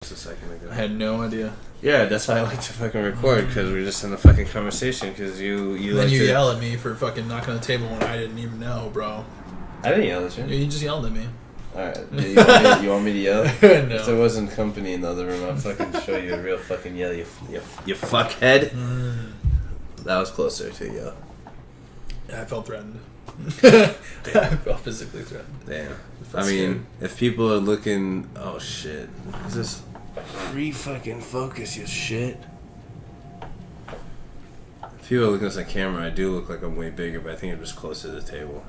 A second ago. I had no idea. Yeah, that's why I like to fucking record, because we're just in a fucking conversation, because you then like you to... yell at me for fucking knocking on the table when I didn't even know, bro. I didn't yell at you. You just yelled at me. Alright, you want me to yell? No. If there wasn't company in the other room, I'd fucking show you a real fucking yell, you fuckhead. That was closer to yell. I felt threatened. I felt physically threatened. Damn. I mean, if people are looking... Oh, shit. Is this... Re-fucking focus, you shit. If people are looking at the camera, I do look like I'm way bigger, but I think I'm just closer to the table.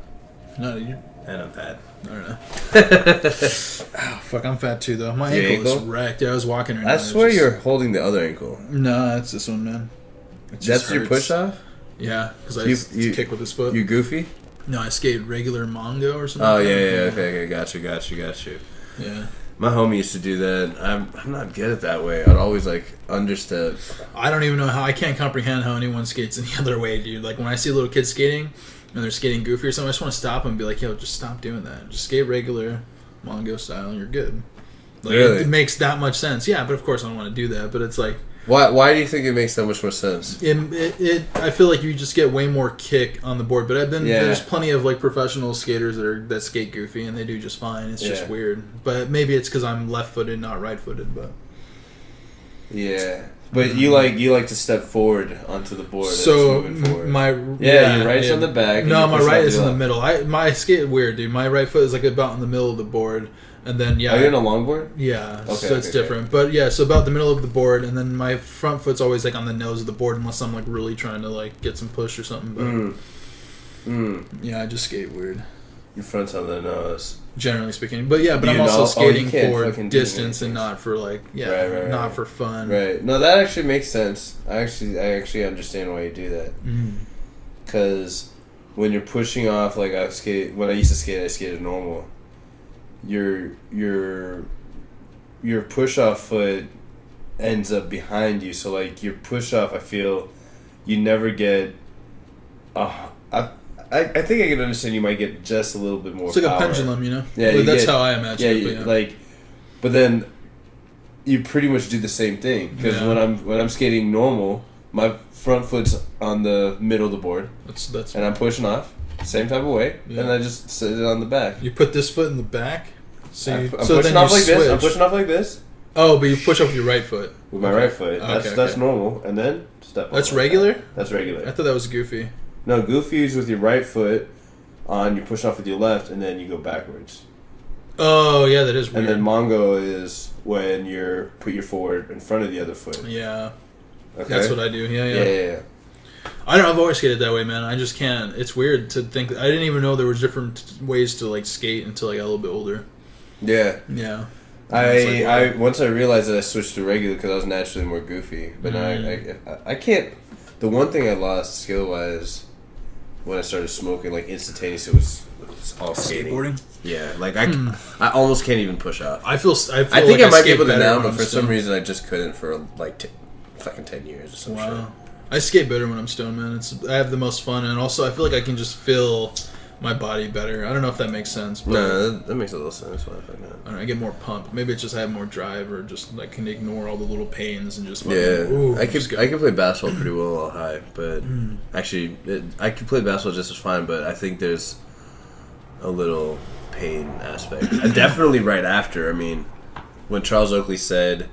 No, you... And I'm fat. I don't know. Oh, fuck, I'm fat too, though. My ankle is wrecked. Yeah, I was walking right now. I swear you're holding the other ankle. No, it's this one, man. That's your push-off? Yeah, because I used to kick with his foot. You goofy? No, I skate regular mongo or something. Oh, yeah, okay, got you. Yeah. My homie used to do that. I'm not good at that way. I'd always, like, understep. I don't even know how... I can't comprehend how anyone skates any other way, dude. Like, when I see little kids skating, and they're skating goofy or something, I just want to stop them and be like, yo, just stop doing that. Just skate regular mongo style, and you're good. Like, really? It makes that much sense. Yeah, but of course I don't want to do that, but it's like... Why do you think it makes that much more sense? I feel like you just get way more kick on the board, but there's plenty of like professional skaters that skate goofy and they do just fine. It's just weird, but maybe it's because I'm left-footed, not right-footed. But yeah, but you like to step forward onto the board. So your right's on the back. No, my right is in the middle. My skate weird, dude. My right foot is like about in the middle of the board. And then, Are you in a longboard? Yeah, okay, so it's different. Okay. But yeah, so about the middle of the board, and then my front foot's always like on the nose of the board unless I'm like really trying to like get some push or something. But yeah, I just skate weird. Your front's on the nose. Generally speaking. But yeah, I'm also skating for distance and not for like, not for fun. Right. No, that actually makes sense. I actually understand why you do that. Because when you're pushing off, like when I used to skate, I skated normal. Your push off foot ends up behind you, so like your push off, I feel you never get. I think I can understand you might get just a little bit more. It's like power. A pendulum, you know. Yeah, that's how I imagine it. But then you pretty much do the same thing because when I'm skating normal, my front foot's on the middle of the board. That's and I'm pushing off. Same type of way, and I just sit it on the back. You put this foot in the back? I'm pushing off like this. I'm pushing off like this. Oh, but you push up with your right foot. With my right foot. That's normal. And then step That's regular? That's regular. I thought that was goofy. No, goofy is with your right foot on, you push off with your left, and then you go backwards. Oh, yeah, that is weird. And then mongo is when you put your forward in front of the other foot. Yeah. Okay? That's what I do. Yeah. Yeah. I don't know, I've always skated that way, man. I just can't. It's weird to think. I didn't even know there was different ways to like skate until I got a little bit older. Yeah. Yeah. I once I realized that I switched to regular because I was naturally more goofy. But now I can't. The one thing I lost skill-wise when I started smoking, like instantaneously, was all skating. Skateboarding? Yeah. Like I almost can't even push off. I think like I might be able to now, but for some reason I just couldn't for like fucking 10 years or some shit. I skate better when I'm stoned, man. I have the most fun, and also I feel like I can just feel my body better. I don't know if that makes sense. But no, that makes a little sense. I don't know, I get more pump. Maybe it's just I have more drive, or just like can ignore all the little pains and just I can play basketball pretty well all high, but actually I can play basketball just as fine. But I think there's a little pain aspect. Definitely right after. I mean, when Charles Oakley said,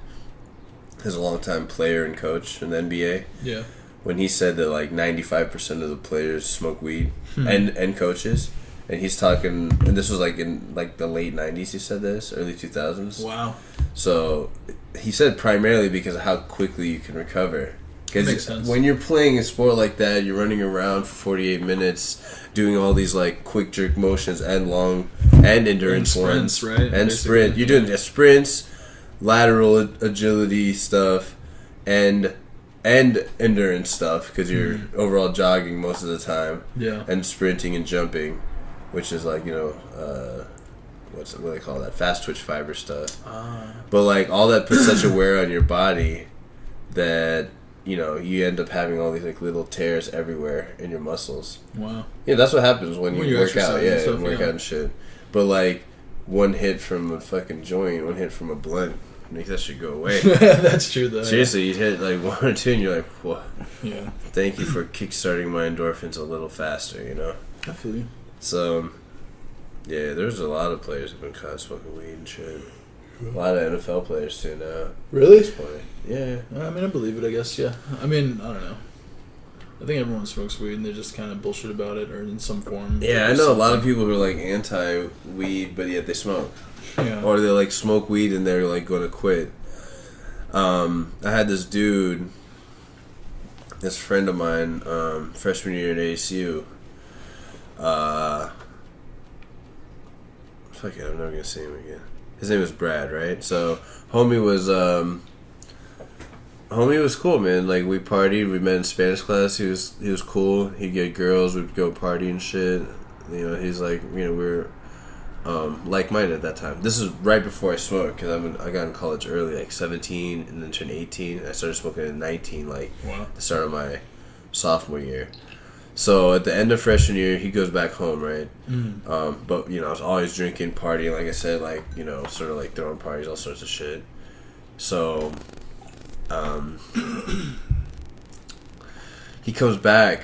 he's a longtime player and coach in the NBA. Yeah. When he said that like 95% of the players smoke weed and coaches, and he's talking, and this was like in like the late 90s he said this, early 2000s. Wow. So he said primarily because of how quickly you can recover. Because when you're playing a sport like that, you're running around for 48 minutes doing all these like quick jerk motions and long and endurance sprints, ones, right? And sprint. You're doing sprints, lateral agility stuff, and endurance stuff because you're overall jogging most of the time. Yeah. And sprinting and jumping, which is like, what do they call that? Fast twitch fiber stuff. But like all that puts such a wear on your body that you end up having all these like little tears everywhere in your muscles. Wow. Yeah, that's what happens when you work out. Yeah, stuff, work out and shit. But like one hit from a fucking joint, one hit from a blunt make that shit go away. That's true, though. Seriously, you'd hit like 1 or 2 and you're like, what? Yeah. Thank you for kickstarting my endorphins a little faster, you know? I feel you. So, yeah, there's a lot of players who've been caught smoking weed and shit. A lot of NFL players too now. Really? At this point. Yeah. I mean, I believe it, I guess, yeah. I mean, I don't know. I think everyone smokes weed and they just kind of bullshit about it or in some form. Yeah, I know a lot of people who are like anti-weed, but yet they smoke. Yeah. Or they like smoke weed and they're like going to quit. I had this dude, this friend of mine, freshman year at ASU. Fuck it, I'm never gonna see him again. His name was Brad, right? So homie was cool, man. Like we partied, we met in Spanish class. He was cool. He'd get girls, we'd go party and shit. You know, he's like, you know, we were like-minded at that time. This is right before I smoked because I got in college early, like 17, and then turned 18. I started smoking at 19, like the start of my sophomore year. So at the end of freshman year, he goes back home, right? But you know, I was always drinking, partying, like I said, like, you know, sort of like throwing parties, all sorts of shit. So, he comes back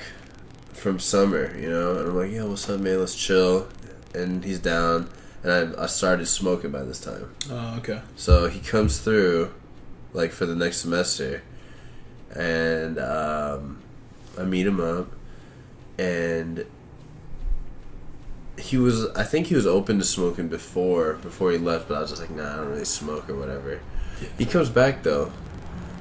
from summer, you know, and I'm like, yeah, what's up, man? Let's chill. And he's down, and I started smoking by this time. Oh, okay. So he comes through, like, for the next semester, and I meet him up, and I think he was open to smoking before he left, but I was just like, nah, I don't really smoke or whatever. Yeah. He comes back, though.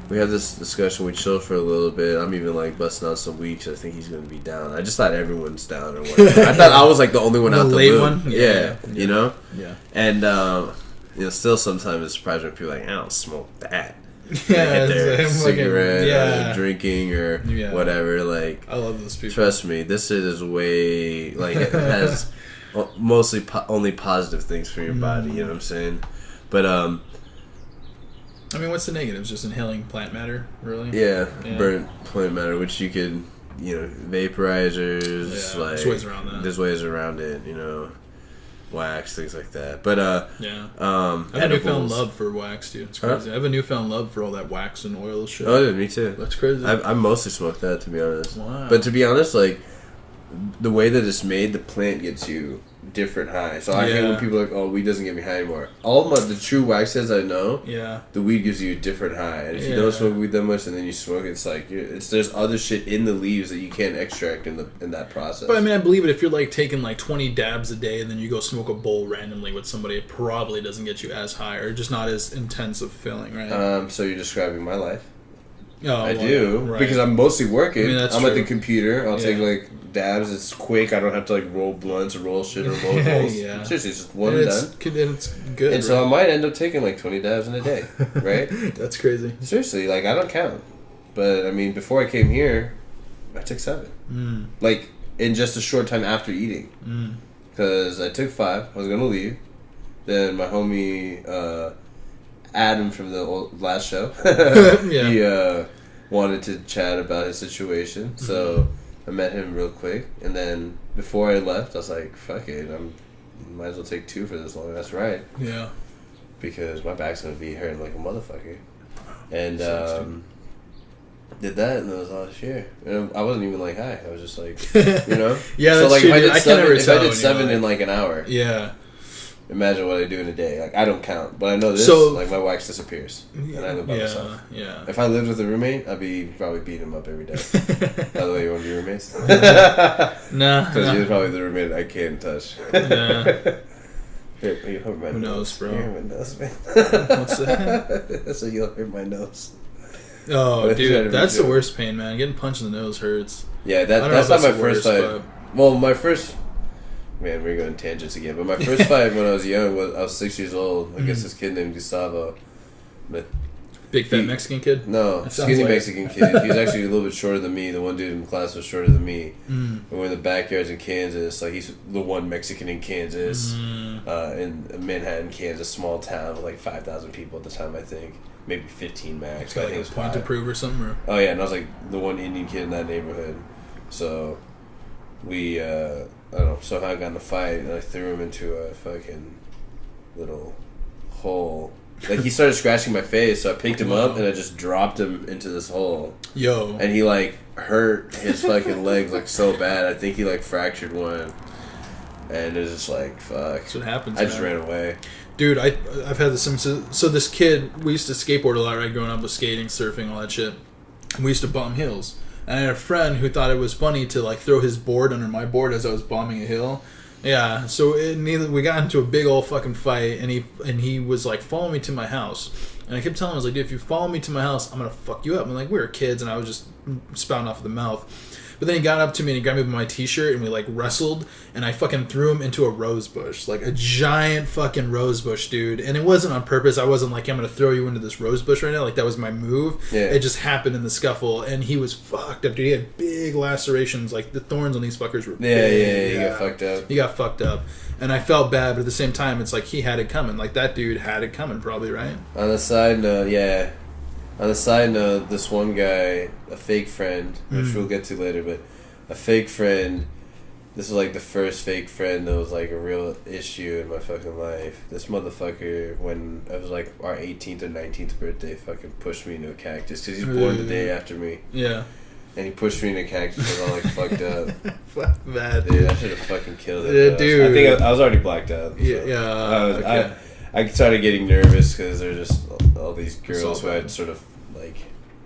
We had this discussion, we chilled for a little bit. I'm even like busting out some weed because I think he's going to be down. I just thought everyone's down or whatever. I thought I was like the only one out the late loop. One? Yeah, you know? Yeah. And, you know, still sometimes it's surprising when people are like, I don't smoke that. Yeah, hit their cigarette yeah. or drinking or whatever. Like, I love those people. Trust me, this shit is way, like, it has mostly only positive things for your body, you know what I'm saying? But, I mean, what's the negatives? Just inhaling plant matter, really? Yeah, burnt plant matter, which you could, you know, vaporizers, like, there's ways around that. There's ways around it, you know, wax, things like that. But, yeah. I have a newfound love for wax, dude. It's crazy. I have a newfound love for all that wax and oil shit. Oh, yeah, me too. That's crazy. I mostly smoke that, to be honest. Wow. But to be honest, like, the way that it's made, the plant gets you different high. So I hate when people are like, oh, weed doesn't get me high anymore. All of the true wax heads I know, the weed gives you a different high. And if you don't smoke weed that much and then you smoke it, it's like, there's other shit in the leaves that you can't extract in that process. But I mean, I believe it. If you're like taking like 20 dabs a day and then you go smoke a bowl randomly with somebody, it probably doesn't get you as high or just not as intense of feeling, right? So you're describing my life. Oh, I do. Right. Because I'm mostly working. I mean, I'm at the computer. I'll take like dabs. It's quick. I don't have to like roll blunts or roll shit or roll balls. Seriously, it's just one and done. And it's good. And so I might end up taking like 20 dabs in a day, right? That's crazy. Seriously, like I don't count. But I mean, before I came here, I took 7. Like in just a short time after eating. Because I took 5. I was going to leave. Then my homie... Adam from the last show, he wanted to chat about his situation, so I met him real quick, and then before I left, I was like, fuck it, might as well take 2 for this long. That's right. Yeah. Because my back's going to be hurting like a motherfucker. And did that, and it was last year. And I wasn't even like high. I was just like, you know? Yeah, so that's like true. if I did 7 in like an hour. Yeah. Imagine what I do in a day. Like, I don't count, but I know this. So, like, my wax disappears, and I live by myself. Yeah. If I lived with a roommate, I'd be probably beating him up every day. By the way, you want to be roommates? Nah. Because you're probably the roommate I can't touch. Nah. Here, you hurt my Who nose. knows, bro? You hurt my nose, man. What's that? So you'll hurt my nose. Oh, dude, that's the worst pain, man. Getting punched in the nose hurts. Yeah, that's not my first fight. Well, my first... Man, we're going tangents again. But my first fight when I was young, I was 6 years old against this kid named Gustavo. Big fat Mexican kid? No, skinny Mexican kid. He was actually a little bit shorter than me. The one dude in the class was shorter than me. And we're in the backyards in Kansas. Like, he's the one Mexican in Kansas. In Manhattan, Kansas, small town with like 5,000 people at the time, I think. Maybe 15 max. Got like a point to prove or something? Or? Oh, yeah, and I was like the one Indian kid in that neighborhood. So we... I don't know, somehow I got in a fight and I threw him into a fucking little hole like he started scratching my face, so I picked him up and I just dropped him into this hole. Yo. And he like hurt his fucking legs like so bad. I think he like fractured one. And it was just like, fuck. That's what happens. I just ran away. Dude, I've had this. So this kid, we used to skateboard a lot, right? Growing up with skating, surfing, all that shit. And we used to bomb hills. And I had a friend who thought it was funny to like throw his board under my board as I was bombing a hill. Yeah, so we got into a big old fucking fight, and he was like, follow me to my house. And I kept telling him, I was like, dude, if you follow me to my house, I'm gonna fuck you up. And like, we were kids, and I was just spouting off of the mouth. But then he got up to me and he grabbed me by my t-shirt and we like wrestled, and I fucking threw him into a rose bush, like a giant fucking rose bush, dude. And it wasn't on purpose. I wasn't like, I'm gonna throw you into this rose bush right now. Like that was my move. Yeah. It just happened in the scuffle, and he was fucked up, dude. He had big lacerations, like the thorns on these fuckers were big. Yeah, he got fucked up. He got fucked up. And I felt bad, but at the same time, it's like he had it coming. Like that dude had it coming, probably, right? On the side note, yeah. On the side note, this one guy, a fake friend, which we'll get to later, but a fake friend, this was like the first fake friend that was like a real issue in my fucking life. This motherfucker, when it was like our 18th or 19th birthday, fucking pushed me into a cactus because he's born the day after me. Yeah. And he pushed me in a cactus and I was all like fucked up. Fuck that. Dude, I should have fucking killed it. Yeah, dude. I think I was already blacked out. So. Yeah. Okay. I started getting nervous because there's just all these girls who I'd sort of like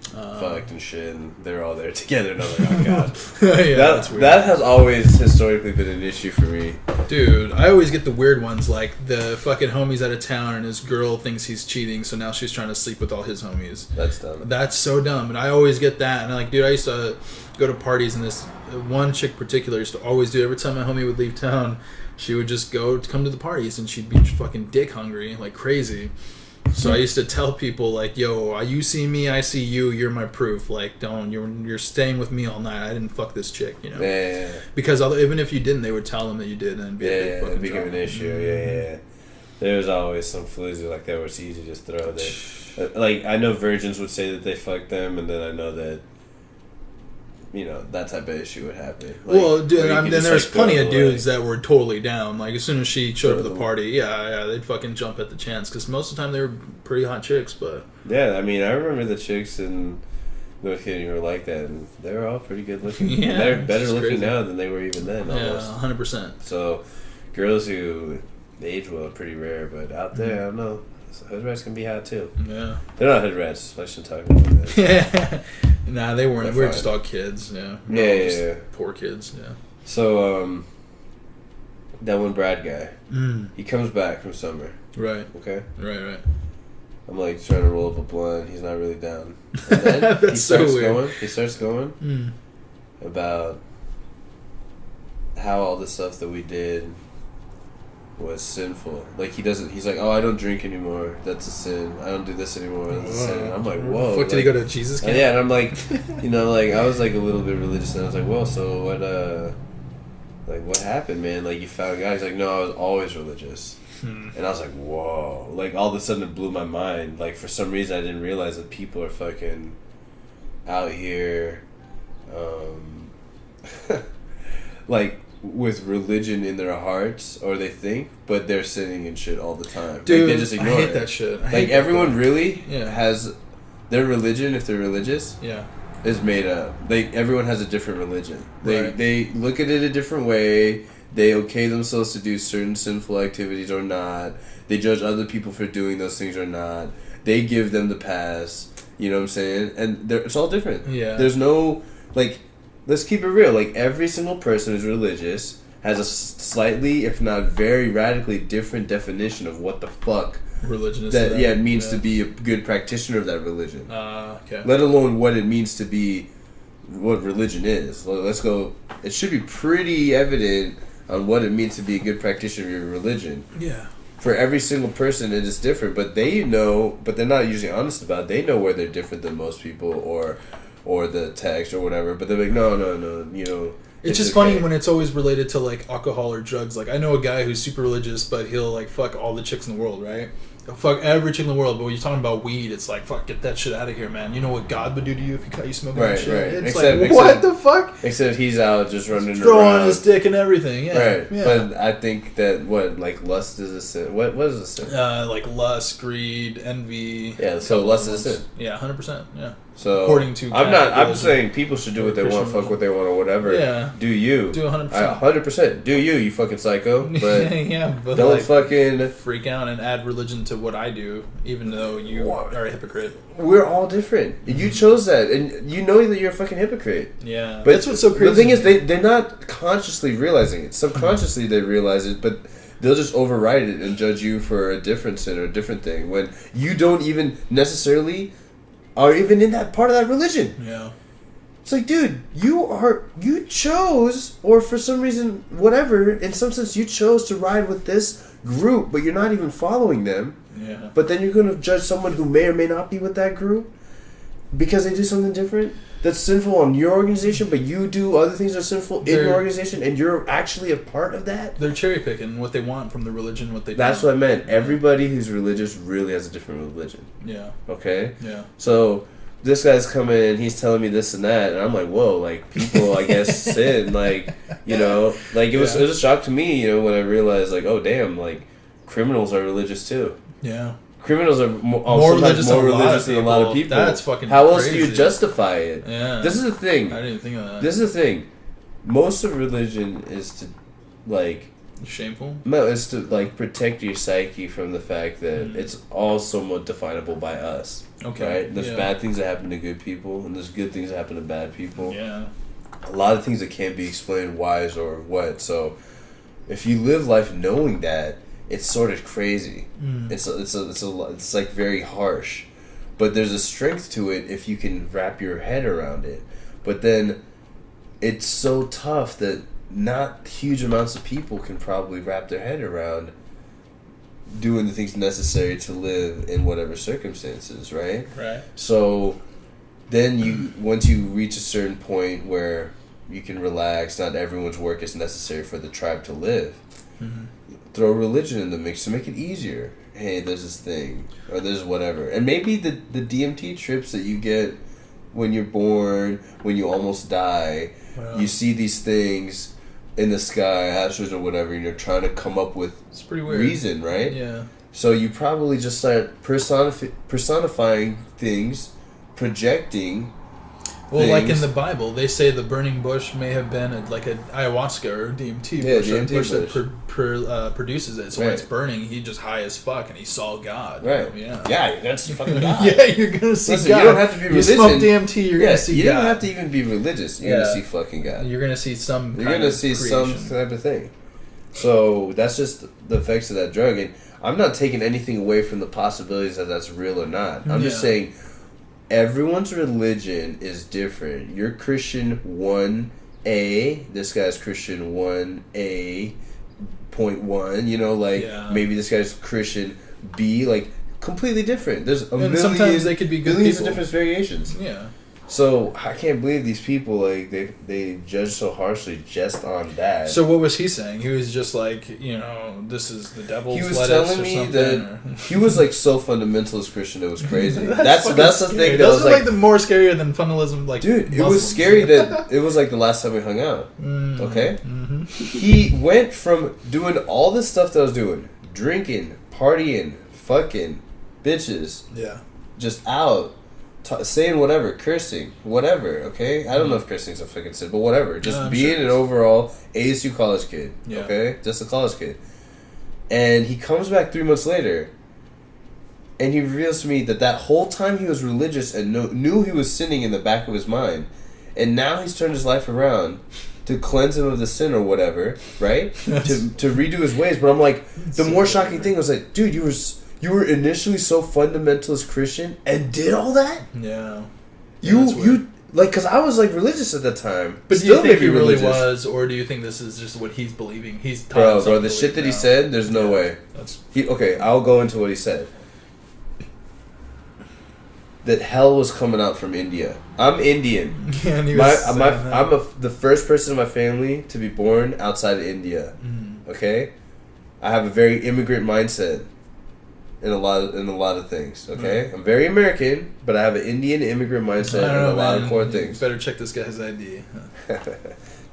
fucked and shit, and they're all there together, and I'm like, oh god. Yeah, that has always historically been an issue for me. Dude, I always get the weird ones, like the fucking homie's out of town and his girl thinks he's cheating, so now she's trying to sleep with all his homies. That's dumb. That's so dumb, and I always get that, and I'm like, dude, I used to go to parties, and this one chick in particular used to always do, every time my homie would leave town, she would just come to the parties, and she'd be fucking dick hungry, like crazy. So I used to tell people, like, yo, you see me, I see you, you're my proof. Like, you're staying with me all night. I didn't fuck this chick, you know? Yeah. Because even if you didn't, they would tell them that you did, and it'd be a big fucking become an issue, yeah. There's always some floozy like that where it's easy to just throw there. Like, I know virgins would say that they fucked them, and then I know that, you know, that type of issue would happen. Like, well, dude, then there's plenty of dudes that were totally down. Like, as soon as she showed up at the party, yeah, they'd fucking jump at the chance. Because most of the time they were pretty hot chicks, but... Yeah, I mean, I remember the chicks in North Carolina who were like that, and they were all pretty good looking. Yeah, they're better looking now than they were even then, almost. Yeah, 100%. So, girls who age well are pretty rare, but out there, I don't know. Hood rats can be hot too. Yeah. They're not hood rats. I shouldn't talk about that. Yeah. Nah, they weren't. We were just all kids, yeah. Yeah. Poor kids, yeah. So, that one Brad guy, he comes back from summer. Right. Okay? Right. I'm like trying to roll up a blunt. He's not really down. And then he starts going about how all the stuff that we did was sinful. Like, he's like, oh, I don't drink anymore. That's a sin. I don't do this anymore. That's a sin. I'm like, whoa. Fuck, did he go to Jesus camp? Yeah, and I'm like, you know, like, I was like a little bit religious, and I was like, well, so what happened, man? Like, you found God? He's like, no, I was always religious. And I was like, whoa. Like, all of a sudden it blew my mind. Like, for some reason I didn't realize that people are fucking out here, like, with religion in their hearts, or they think, but they're sinning and shit all the time. Dude, like, they just ignore I hate that shit. Like, everyone really has their religion, if they're religious, is made up. Everyone has a different religion. They look at it a different way. They okay themselves to do certain sinful activities or not. They judge other people for doing those things or not. They give them the pass. You know what I'm saying? And it's all different. Yeah. There's no, like, let's keep it real. Like, every single person who's religious has a slightly, if not very radically different definition of what the fuck religion is. It means to be a good practitioner of that religion. Okay. Let alone what it means to be, what religion is. Let's go. It should be pretty evident on what it means to be a good practitioner of your religion. Yeah. For every single person, it is different, but they know, but they're not usually honest about it. They know where they're different than most people, or the text or whatever, but they're like, no, you know. It's just funny when it's always related to, like, alcohol or drugs. Like, I know a guy who's super religious, but he'll, like, fuck all the chicks in the world, right? fuck every chick in the world, but when you're talking about weed, it's like, fuck, get that shit out of here, man. You know what God would do to you if he caught you smoking that shit? Right. It's what the fuck? Except he's out just running throwing around. his dick and everything, yeah. Right. Yeah. But I think that, lust is a sin. What is a sin? Like lust, greed, envy. Yeah, so lust is a sin. Yeah, 100%, yeah. So according to I'm saying people should do what they want, fuck what they want, or whatever. Yeah. Do you? Do 100%. 100%. Do you fucking psycho? But but don't fucking freak out and add religion to what I do, even though you are a hypocrite. We're all different. You chose that, and you know that you're a fucking hypocrite. Yeah, but that's what's so crazy. The thing is, they're not consciously realizing it. Subconsciously, they realize it, but they'll just override it and judge you for a different sin or a different thing when you don't even necessarily are even in that part of that religion. Yeah. It's like, dude, you chose, or for some reason, whatever, in some sense, you chose to ride with this group, but you're not even following them. Yeah. But then you're going to judge someone who may or may not be with that group because they do something different that's sinful on your organization, but you do other things that are sinful in your organization, and you're actually a part of that. They're cherry picking what they want from the religion, what they That's what I meant. Everybody who's religious really has a different religion. Yeah. Okay? Yeah. So this guy's coming and he's telling me this and that, and I'm like, whoa, like, people, I guess, sin, like, you know, like, it was a shock to me, you know, when I realized, like, oh, damn, like, criminals are religious, too. Yeah. Criminals are more religious than a lot of people. That's fucking How else crazy. do you justify it? Yeah. This is the thing. I didn't think of that. This is the thing. Most of religion is to, like... Shameful? No, it's to, like, protect your psyche from the fact that it's all somewhat definable by us. Okay. Right? There's bad things that happen to good people, and there's good things that happen to bad people. Yeah. A lot of things that can't be explained why or what. So, if you live life knowing that, it's sort of crazy. It's like very harsh, but there's a strength to it if you can wrap your head around it. But then it's so tough that not huge amounts of people can probably wrap their head around doing the things necessary to live in whatever circumstances, right? Right. So then once you reach a certain point where you can relax, not everyone's work is necessary for the tribe to live. Mm-hmm. Throw religion in the mix to make it easier. Hey, there's this thing, or there's whatever. And maybe the DMT trips that you get when you're born, when you almost die, you see these things in the sky, astros or whatever, and you're trying to come up with it's pretty weird. Reason, right? Yeah. So you probably just start personifying things, projecting. Well, like in the Bible, they say the burning bush may have been like an ayahuasca or DMT bush, DMT bush bush. that produces it. So when it's burning, he just high as fuck and he saw God. Right. Yeah, you're gonna see fucking God. Yeah, you're gonna see Listen, God. You don't have to be religious. You smoke DMT, you're gonna see you God. You don't have to even be religious. You're gonna see fucking God. You're gonna see some. You're gonna see some type of thing. So that's just the effects of that drug, and I'm not taking anything away from the possibilities that that's real or not. I'm just saying. Everyone's religion is different. You're Christian 1A. This guy's Christian 1A.1. You know, like maybe this guy's Christian B. Like completely different. There's sometimes they could be good millions people. of different variations. Yeah. So I can't believe these people like they judge so harshly just on that. So what was he saying? He was just like, this is the devil's lettuce. He was telling me that he was like so fundamentalist Christian. It was crazy. that's the thing. That was like the more scarier than fundamentalism. Like, dude, it was scary that it was like the last time we hung out. Okay, he went from doing all this stuff that I was doing, drinking, partying, fucking, bitches, just out. Saying whatever, cursing, whatever, okay? I don't know if cursing's a fucking sin, but whatever. Just being an overall ASU college kid, okay? Just a college kid. And he comes back 3 months later, and he reveals to me that whole time he was religious and knew he was sinning in the back of his mind. And now he's turned his life around to cleanse him of the sin or whatever, right? to redo his ways. But I'm like, the more shocking thing was like, dude, you were initially so fundamentalist Christian and did all that? Yeah. You like, because I was like religious at that time. But do you think he really was, or do you think this is just what he's believing? He's bro, the shit that he said, there's no way. Okay, I'll go into what he said. That hell was coming out from India. I'm Indian. Yeah, and I'm the first person in my family to be born outside of India. Okay? I have a very immigrant mindset. in a lot of things. Okay, I'm very American, but I have an Indian immigrant mindset in a lot of core things. Better check this guy's ID.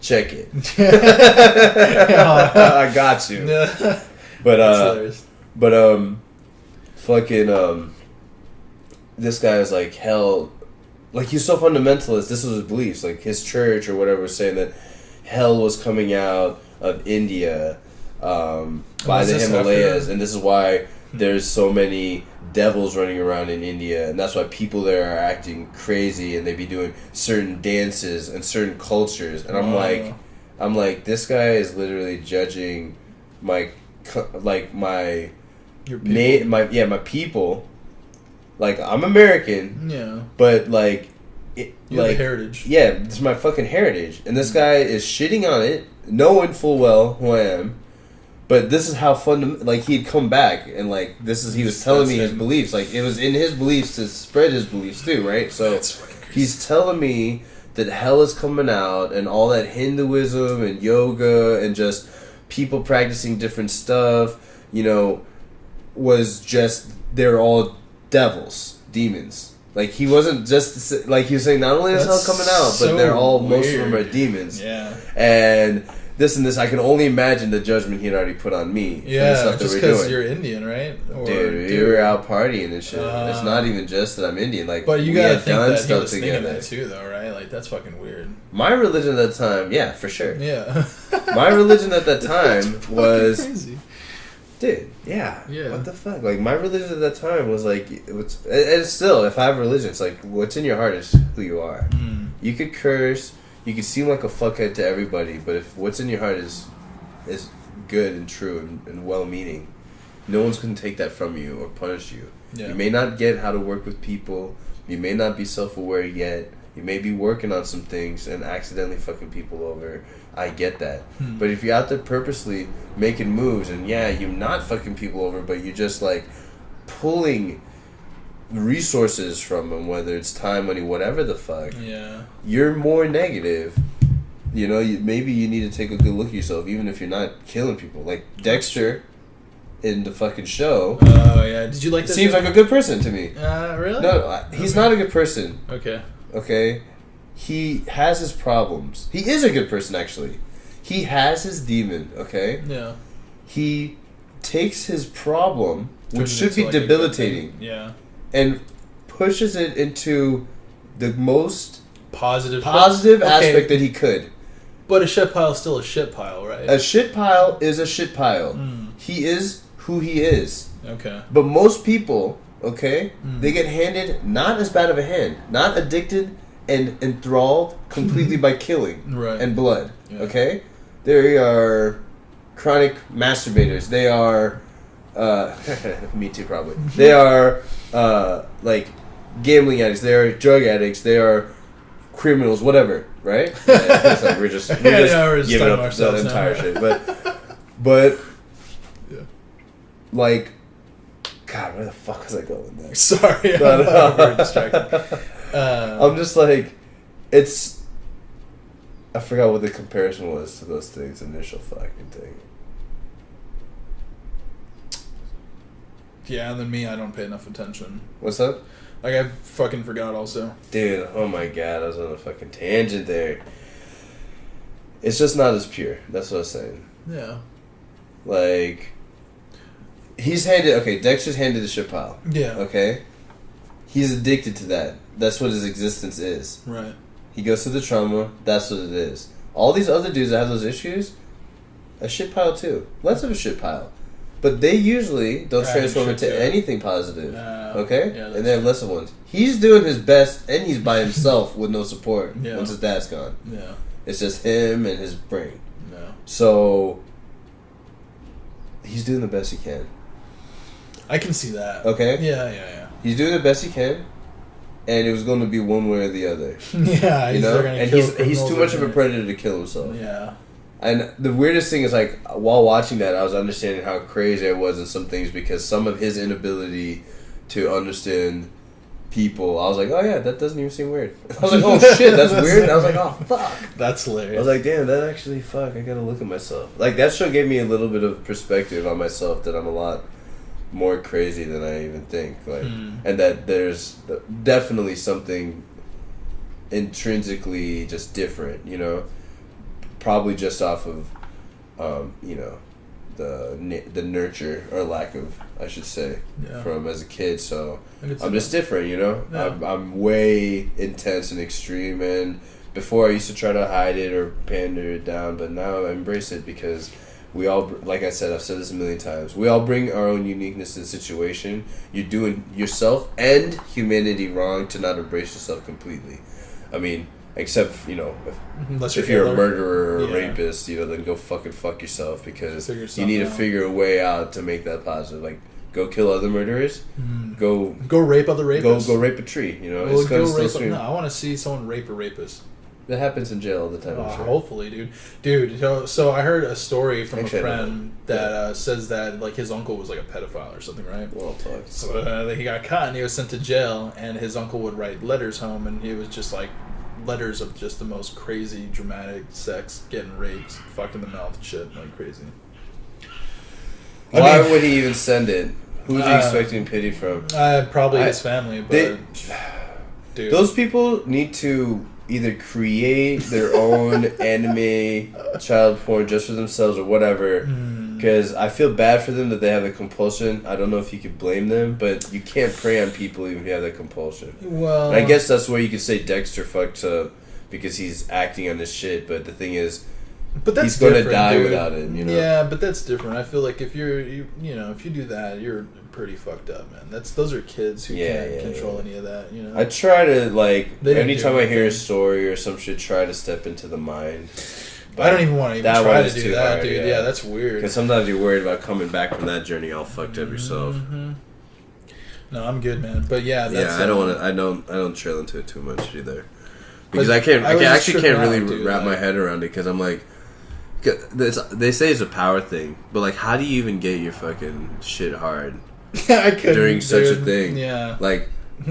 Check it. I got you. But fucking this guy is like hell. Like, he's so fundamentalist. This was his beliefs. Like, his church or whatever was saying that hell was coming out of India by the Himalayas, and this is why there's so many devils running around in India, and that's why people there are acting crazy, and they be doing certain dances and certain cultures. And I'm like, this guy is literally judging my people. Like, I'm American, but like, you have a heritage. Yeah, this is my fucking heritage, and this guy is shitting on it, knowing full well who I am. But this is how like, he'd come back, and like, he was telling me his beliefs. Like, it was in his beliefs to spread his beliefs too, right? So he's telling me that hell is coming out, and all that Hinduism and yoga and just people practicing different stuff, was just, they're all devils, demons. Like, he wasn't just, like, he was saying not only is hell coming out, but they're all, most of them are demons. Yeah. And this and this, I can only imagine the judgment he'd already put on me. Yeah, for the stuff just because you're Indian, right? Dude, we were out partying and shit. It's not even just that I'm Indian. Like, but you gotta think that he was thinking that too, though, right? Like, that's fucking weird. My religion at that time, yeah, for sure. Yeah. My religion at that time was crazy. Dude, yeah. What the fuck? Like, my religion at that time was like, and still, if I have religion, it's like, what's in your heart is who you are. You could curse, you could seem like a fuckhead to everybody, but if what's in your heart is good and true and well-meaning, no one's going to take that from you or punish you. Yeah. You may not get how to work with people, you may not be self-aware yet, you may be working on some things and accidentally fucking people over. I get that. But if you're out there purposely making moves, and yeah, you're not fucking people over, but you're just like pulling resources from them, whether it's time, money, whatever the fuck, you're more negative. Maybe you need to take a good look at yourself, even if you're not killing people. Like Dexter in the fucking show. Oh, yeah. Did you like that? Seems like a good person to me. Really? No, he's not a good person. Okay. He has his problems. He is a good person, actually. He has his demon, okay? Yeah. He takes his problem, which should be debilitating, and pushes it into the most positive aspect that he could. But a shit pile is still a shit pile, right? A shit pile is a shit pile. He is who he is. Okay. But most people, they get handed not as bad of a hand, not addicted and enthralled completely by killing and blood. Okay? They are chronic masturbators. They are me too, probably. They are like gambling addicts. They are drug addicts. They are criminals, whatever, right? It's like we're just giving up the entire shit. But like, God, where the fuck was I going there? Sorry, I'm very distracted. I'm just like, I forgot what the comparison was to those things. Initial fucking thing. Yeah, and then me, I don't pay enough attention. What's up? Like, I fucking forgot also. Dude, oh my god, I was on a fucking tangent there. It's just not as pure. That's what I was saying. Yeah. Like, Dexter's handed the shit pile. Yeah. Okay? He's addicted to that. That's what his existence is. Right. He goes through the trauma. That's what it is. All these other dudes that have those issues, a shit pile too. Less of a shit pile. But they usually don't transform into anything positive. Okay? Yeah, and they have less of ones. He's doing his best, and he's by himself with no support once his dad's gone. Yeah. It's just him and his brain. Yeah. So, he's doing the best he can. I can see that. Okay? Yeah. He's doing the best he can, and it was going to be one way or the other. Yeah, and he's too much of a predator to kill himself. Yeah. And the weirdest thing is, like, while watching that, I was understanding how crazy I was in some things because some of his inability to understand people, I was like, oh yeah, that doesn't even seem weird. I was like, oh shit, that's weird. And I was like, oh fuck. That's hilarious. I was like, damn, that actually, fuck, I gotta look at myself. Like, that show gave me a little bit of perspective on myself that I'm a lot more crazy than I even think. Like, and that there's definitely something intrinsically just different, you know, probably just off of, you know, the nurture or lack of, I should say, from as a kid. So I'm just different, you know. I'm way intense and extreme, and before I used to try to hide it or pander it down, but now I embrace it because we all, like I said, I've said this a million times, we all bring our own uniqueness to the situation. You're doing yourself and humanity wrong to not embrace yourself completely. I mean, except, you know, if you're a murderer or a rapist, you know, then go fuck yourself, because you need to figure a way out to make that positive. Like, go kill other murderers, go rape other rapists, go rape a tree, you know. No, I want to see someone rape a rapist. That happens in jail all the time. Sure. Hopefully, dude. So I heard a story from a friend that says that, like, his uncle was like a pedophile or something, right? Well talked. So he got caught and he was sent to jail, and his uncle would write letters home, and it was just like letters of just the most crazy, dramatic sex, getting raped, fucked in the mouth, shit, like crazy. Why would he even send it? Who's he expecting pity from? Probably his family, but dude, those people need to either create their own anime child porn just for themselves or whatever, because I feel bad for them that they have the compulsion. I don't know if you could blame them, but you can't prey on people even if you have that compulsion. Well, and I guess that's where you could say Dexter fucked up because he's acting on this shit, but the thing is, but that's he's going to die without it, you know? Yeah, but that's different. I feel like if you if you do that, you're pretty fucked up, man. Those are kids who can't control any of that, you know? I try to, like, anytime I hear a story or some shit, try to step into the mind. But I don't even want to even try to do that, dude. Yeah, that's weird. Because sometimes you're worried about coming back from that journey all fucked up yourself. No, I'm good, man. But yeah, that's I don't want to. I don't trail into it too much either, because I can't really wrap my head around it. Because I'm like, they say it's a power thing, but like, how do you even get your fucking shit hard during such a thing? Yeah, like.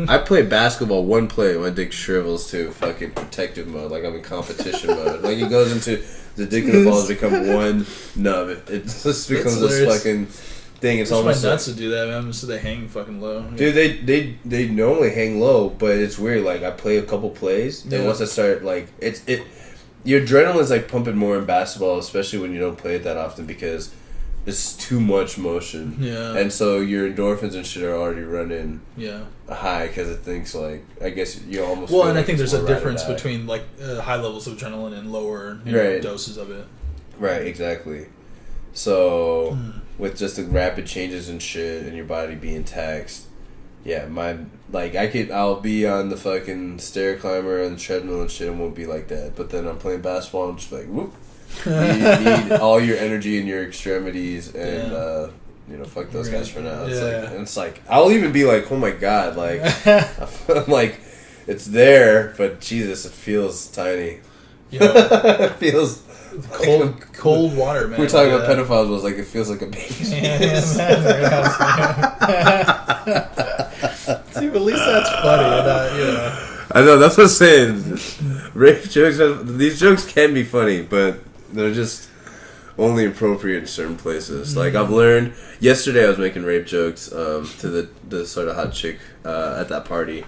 I play basketball one play, my dick shrivels to fucking protective mode, like I'm in competition mode. Like it goes into the dick and the balls become one nub. It just becomes this fucking thing. It's almost my nuts to do that, man. So they hang fucking low. Dude, they normally hang low, but it's weird. Like I play a couple plays, and once I start, like your adrenaline's like pumping more in basketball, especially when you don't play it that often because it's too much motion. Yeah. And so your endorphins and shit are already running high because it thinks like, I guess you almost and I think there's a difference between like high levels of adrenaline and lower doses of it. Right, exactly. So with just the rapid changes and shit and your body being taxed, I'll be on the fucking stair climber and the treadmill and shit and won't be like that. But then I'm playing basketball and just like, whoop. You need all your energy in your extremities, and fuck those guys for now. It's like I'll even be like, oh my god, like I'm like, it's there, but Jesus, it feels tiny. It feels cold water, man. We're talking about pedophiles. Was like it feels like a baby. See, but at least that's funny. I know, that's what I'm saying. Rape jokes, these jokes can be funny, but they're just only appropriate in certain places. Like, I've learned... Yesterday I was making rape jokes to the sort of hot chick at that party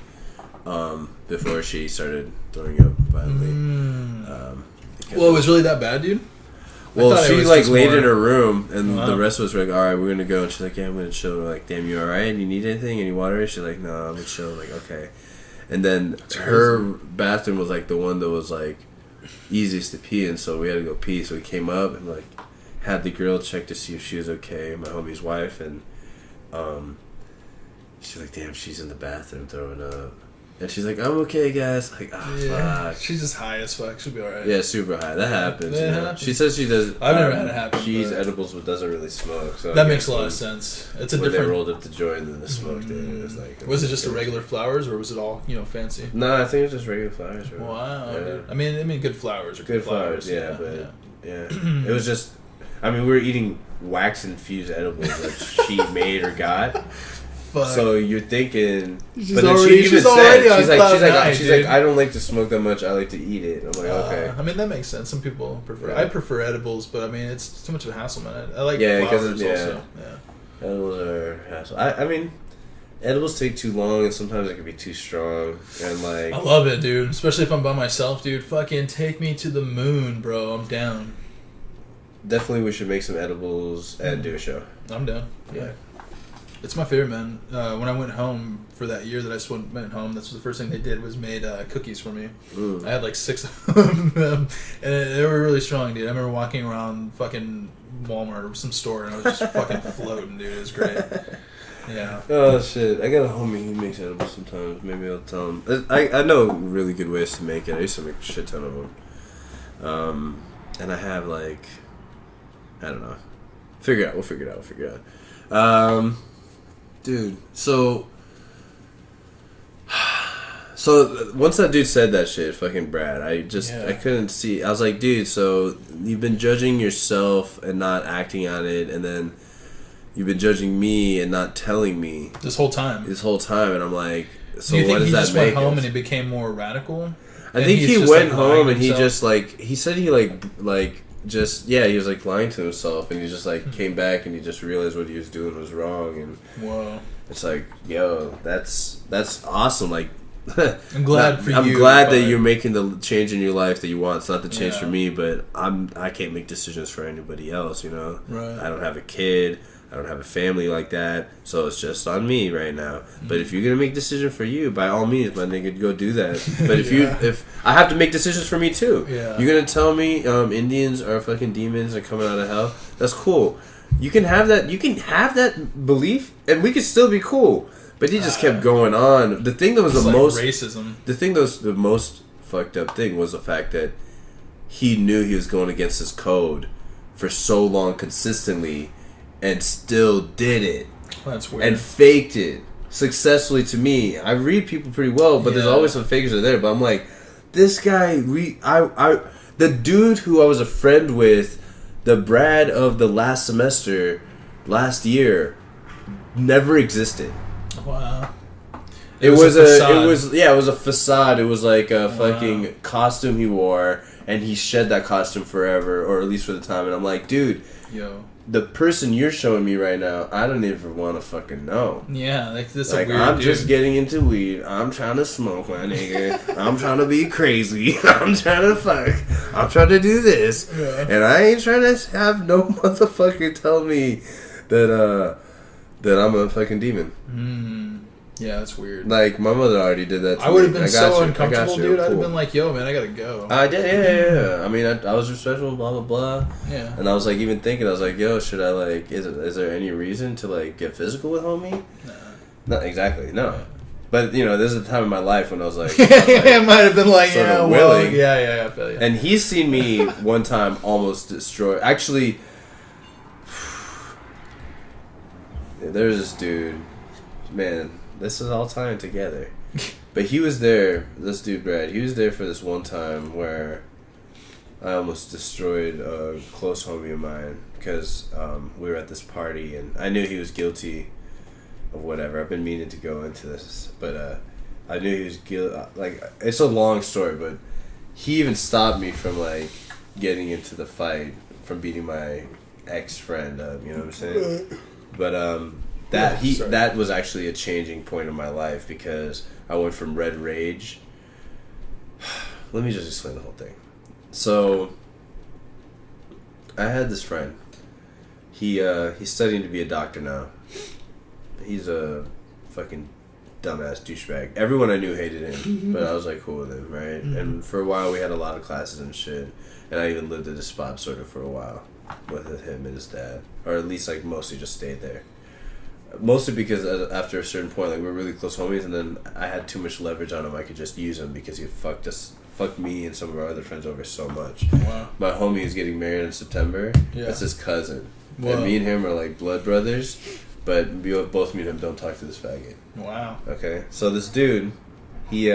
before she started throwing up violently. Well, it was really that bad, dude? Well, she, like, laid in her room, and the rest of us were like, alright, we're gonna go. And she's like, yeah, I'm gonna chill. We're like, damn, you alright? You need anything? Any water? She's like, no, I'm gonna chill. I'm like, okay. And then her bathroom was, like, the one that was, like, easiest to pee in, so we had to go pee. So we came up and like had the girl check to see if she was okay, my homie's wife, and she's like, damn, she's in the bathroom throwing up. And she's like, I'm okay, guys. Like, fuck. She's just high as fuck. She'll be alright. Yeah, super high. That happens. You know? She says she does. I've never had it happen. She eats edibles but doesn't really smoke. So that makes a lot of sense. It's a different. They rolled up the joint and the smoke thing. It was like. Was it just a regular flowers or was it all fancy? No, I think it was just regular flowers. Right? Wow. Yeah. Dude. I mean, good flowers. Good flowers. Yeah, but it was just. I mean, we were eating wax infused edibles that she made or got. So you're thinking, but then she even said, she's like, I don't like to smoke that much. I like to eat it. I'm like, okay. I mean, that makes sense. Some people prefer. Yeah. I prefer edibles, but I mean, it's too much of a hassle, man. I like flowers also. Edibles are hassle. I mean, edibles take too long, and sometimes it can be too strong. And like, I love it, dude. Especially if I'm by myself, dude. Fucking take me to the moon, bro. I'm down. Definitely, we should make some edibles and do a show. I'm down. Yeah. It's my favorite, man. When I went home for that year that I went home, that's the first thing they did was made cookies for me. I had like 6 of them, and they were really strong, dude. I remember walking around fucking Walmart or some store, and I was just fucking floating, dude. It was great. Yeah. Oh, shit. I got a homie who makes edibles sometimes. Maybe I'll tell him. I know really good ways to make it. I used to make a shit ton of them. And I have like... I don't know. We'll figure it out. Dude, so once that dude said that shit, fucking Brad, I couldn't see. I was like, dude, so you've been judging yourself and not acting on it, and then you've been judging me and not telling me this whole time, and I'm like, so do you what think does he that make? Just went home and he became more radical? I think he went home and he just like he said he like. Just he was like lying to himself, and he just like came back and he just realized what he was doing was wrong, and whoa, it's like, yo, that's awesome. Like, I'm glad for you. I'm glad that you're making the change in your life that you want. It's not the change for me, but I can't make decisions for anybody else. You know, right? I don't have a kid. I don't have a family like that, so it's just on me right now. But if you're gonna make decisions for you, by all means, my nigga, go do that. But if I have to make decisions for me too, you're gonna tell me Indians are fucking demons and coming out of hell. That's cool. You can have that. You can have that belief, and we can still be cool. But he just kept going on. The thing that was the most racism. The thing that was the most fucked up thing was the fact that he knew he was going against his code for so long consistently. And still did it. That's weird. And faked it successfully to me. I read people pretty well, but there's always some fakers there. But I'm like, this guy, the dude who I was a friend with, the Brad of the last semester, last year, never existed. Wow. It was a facade. It was like a fucking costume he wore, and he shed that costume forever, or at least for the time. And I'm like, dude, the person you're showing me right now, I don't even want to fucking know. Yeah, like this. Like, weird I'm dude. just getting into weed. I'm trying to smoke, my nigga. I'm trying to be crazy. I'm trying to fuck. I'm trying to do this, and I ain't trying to have no motherfucker tell me that I'm a fucking demon. Yeah, that's weird. Like, my mother already did that to me. I would have been so uncomfortable, dude. I'd have been like, yo, man, I gotta go. I did, yeah. I mean, I was respectful, blah, blah, blah. Yeah. And I was, like, even thinking, I was like, yo, should I, like, is there any reason to, like, get physical with homie? Nah. Not exactly, no. But, you know, there's a time in my life when I was, like... it might have been like, yeah, willing. Yeah, I feel you. And he's seen me one time almost destroy... Actually, there's this dude, man... This is all tying together. But he was there, this dude Brad, he was there for this one time where I almost destroyed a close homie of mine because we were at this party and I knew he was guilty of whatever. I've been meaning to go into this, but I knew he was guilty. Like, it's a long story, but he even stopped me from, like, getting into the fight, from beating my ex-friend up, you know what I'm saying? But, that was actually a changing point in my life because I went from red rage. Let me just explain the whole thing. So I had this friend. He's studying to be a doctor now. He's a fucking dumbass douchebag. Everyone I knew hated him, but I was like cool with him, right? And for a while we had a lot of classes and shit. And I even lived at his spot sort of for a while with him and his dad, or at least like mostly just stayed there. Mostly because after a certain point, like, we were really close homies, and then I had too much leverage on him. I could just use him because he fucked me and some of our other friends over so much. Wow. My homie is getting married in September. Yeah. That's his cousin. Wow. And me and him are like blood brothers, but both me and him don't talk to this faggot. Wow. Okay, so this dude, he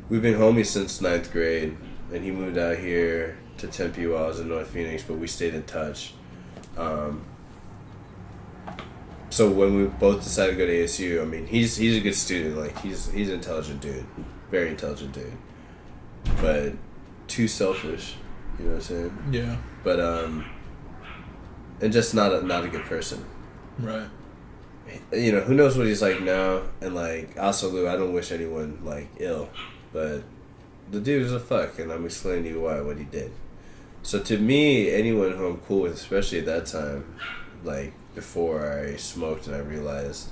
we've been homies since 9th grade, and he moved out here to Tempe while I was in North Phoenix, but we stayed in touch. So when we both decided to go to ASU, I mean, he's a good student. Like, he's an intelligent dude. Very intelligent dude. But too selfish. You know what I'm saying? Yeah. But, and just not a good person. Right. You know, who knows what he's like now, and like also I don't wish anyone like ill, but the dude is a fuck, and I'm explaining to you what he did. So to me, anyone who I'm cool with, especially at that time, like before I smoked and I realized,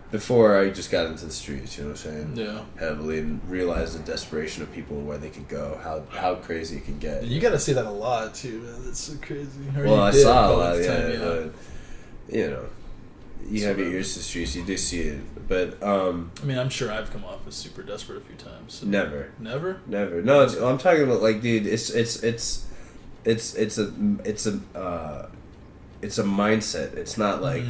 before I just got into the streets, you know what I'm saying? Yeah. Heavily, and realized the desperation of people, where they could go, how crazy it can get. You got to see that a lot too, man. That's so crazy. Well, I saw a lot, but you know, you have your ears to the streets, you do see it, but I mean, I'm sure I've come off as super desperate a few times. So. Never. No, I'm talking about like, dude, it's a mindset. It's not like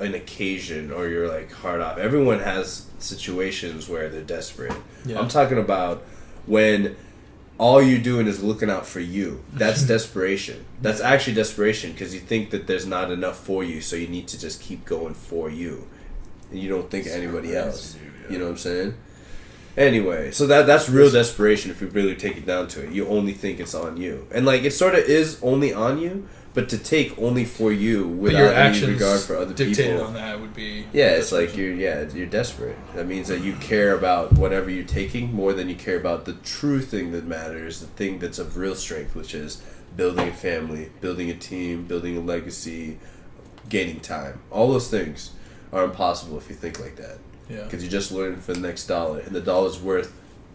an occasion or you're like hard off. Everyone has situations where they're desperate. Yeah. I'm talking about when all you're doing is looking out for you. That's desperation. That's actually desperation, because you think that there's not enough for you, so you need to just keep going for you, and you don't think of anybody else. You know what I'm saying? Anyway, so that's real desperation if you really take it down to it. You only think it's on you, and like it sort of is only on you, but to take only for you without any regard for other people. On that would be it's like you're desperate. That means that you care about whatever you're taking more than you care about the true thing that matters, the thing that's of real strength, which is building a family, building a team, building a legacy, gaining time. All those things are impossible if you think like that. Yeah. Because you just learn for the next dollar, and the dollar's worth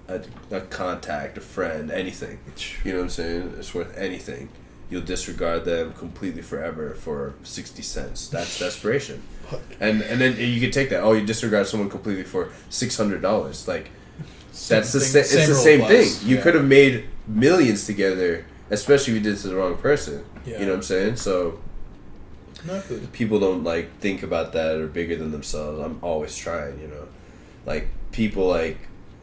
a contact, a friend, anything. You know what I'm saying? It's worth anything. You'll disregard them completely forever for 60 cents. That's desperation. And then you can take that. Oh, you disregard someone completely for $600. Like, that's the same. It's the same thing. You could have made millions together, especially if you did it to the wrong person. Yeah. You know what I'm saying? So people don't like think about that or bigger than themselves. I'm always trying, you know. Like people like,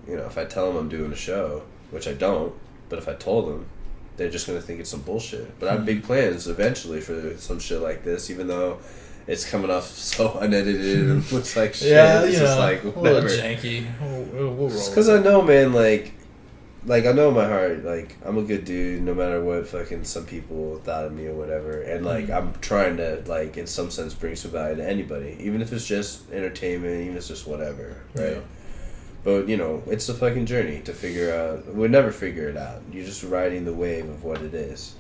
you know, if I tell them I'm doing a show, which I don't, but if I told them, they're just going to think it's some bullshit. But I have big plans eventually for some shit like this, even though it's coming off so unedited and looks like shit. It's just like, whatever. A little janky. We'll roll. Because I know, man, like I know in my heart, like, I'm a good dude no matter what fucking some people thought of me or whatever. And, like, I'm trying to, like, in some sense bring some value to anybody. Even if it's just entertainment, even if it's just whatever, right? Yeah. But, you know, it's a fucking journey to figure out. We'll never figure it out. You're just riding the wave of what it is.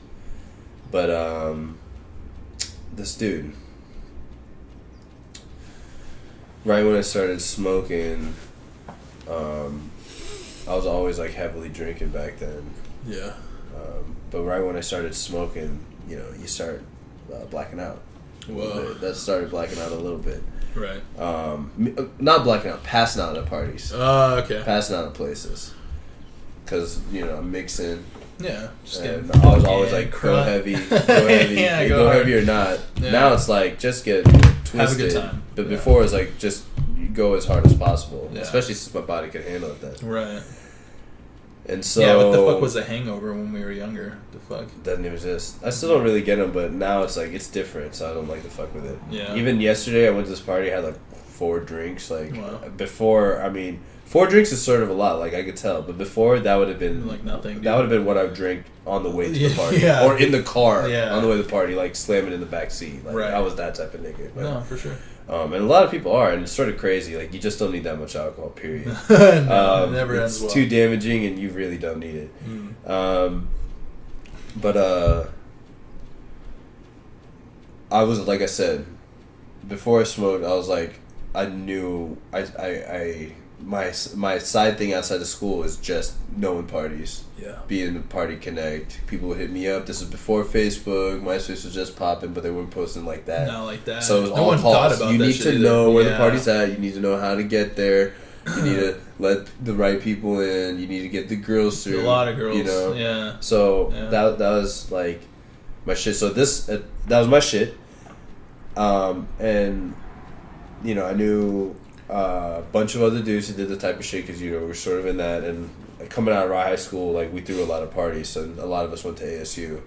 But, this dude, right when I started smoking, I was always, like, heavily drinking back then. Yeah. But right when I started smoking, you know, you start blacking out. Whoa. That started blacking out a little bit. Right. Not blacking out, passing out at parties. Oh, okay. Passing out at places. Because, you know, I'm mixing. Yeah. And I was always like, go heavy. Yeah, go heavy or not. Yeah. Now it's like, just get twisted. Have a good time. But before it's like, just go as hard as possible. Yeah. Especially since my body could handle it then. Right. And so, yeah, what the fuck was a hangover when we were younger? The fuck? Doesn't exist. I still don't really get them, but now it's like, it's different, so I don't like to fuck with it. Yeah. Even yesterday, I went to this party, I had like 4 drinks. Like, wow. Before, I mean, 4 drinks is sort of a lot, like I could tell, but before, that would have been like nothing. That would have been what I would drink on the way to the party. Or in the car on the way to the party, like slamming in the back seat. Like, I was that type of nigga. But, no, for sure. And a lot of people are, and it's sort of crazy. Like, you just don't need that much alcohol, period. No, it never ends well. It's too damaging, and you really don't need it. But I was, like I said, before I smoked, I was like, I knew my side thing outside of school is just knowing parties. Yeah. Being a party connect. People would hit me up. This was before Facebook. MySpace was just popping, but they weren't posting like that. Not like that. So it was all calls. You need to know where the party's at. You need to know how to get there. You need to let the right people in. You need to get the girls through. A lot of girls. You know? Yeah. So that was like my shit. So that was my shit. And you know, I knew a bunch of other dudes who did the type of shit because, you know, we're sort of in that. And coming out of high school, like, we threw a lot of parties, and a lot of us went to ASU.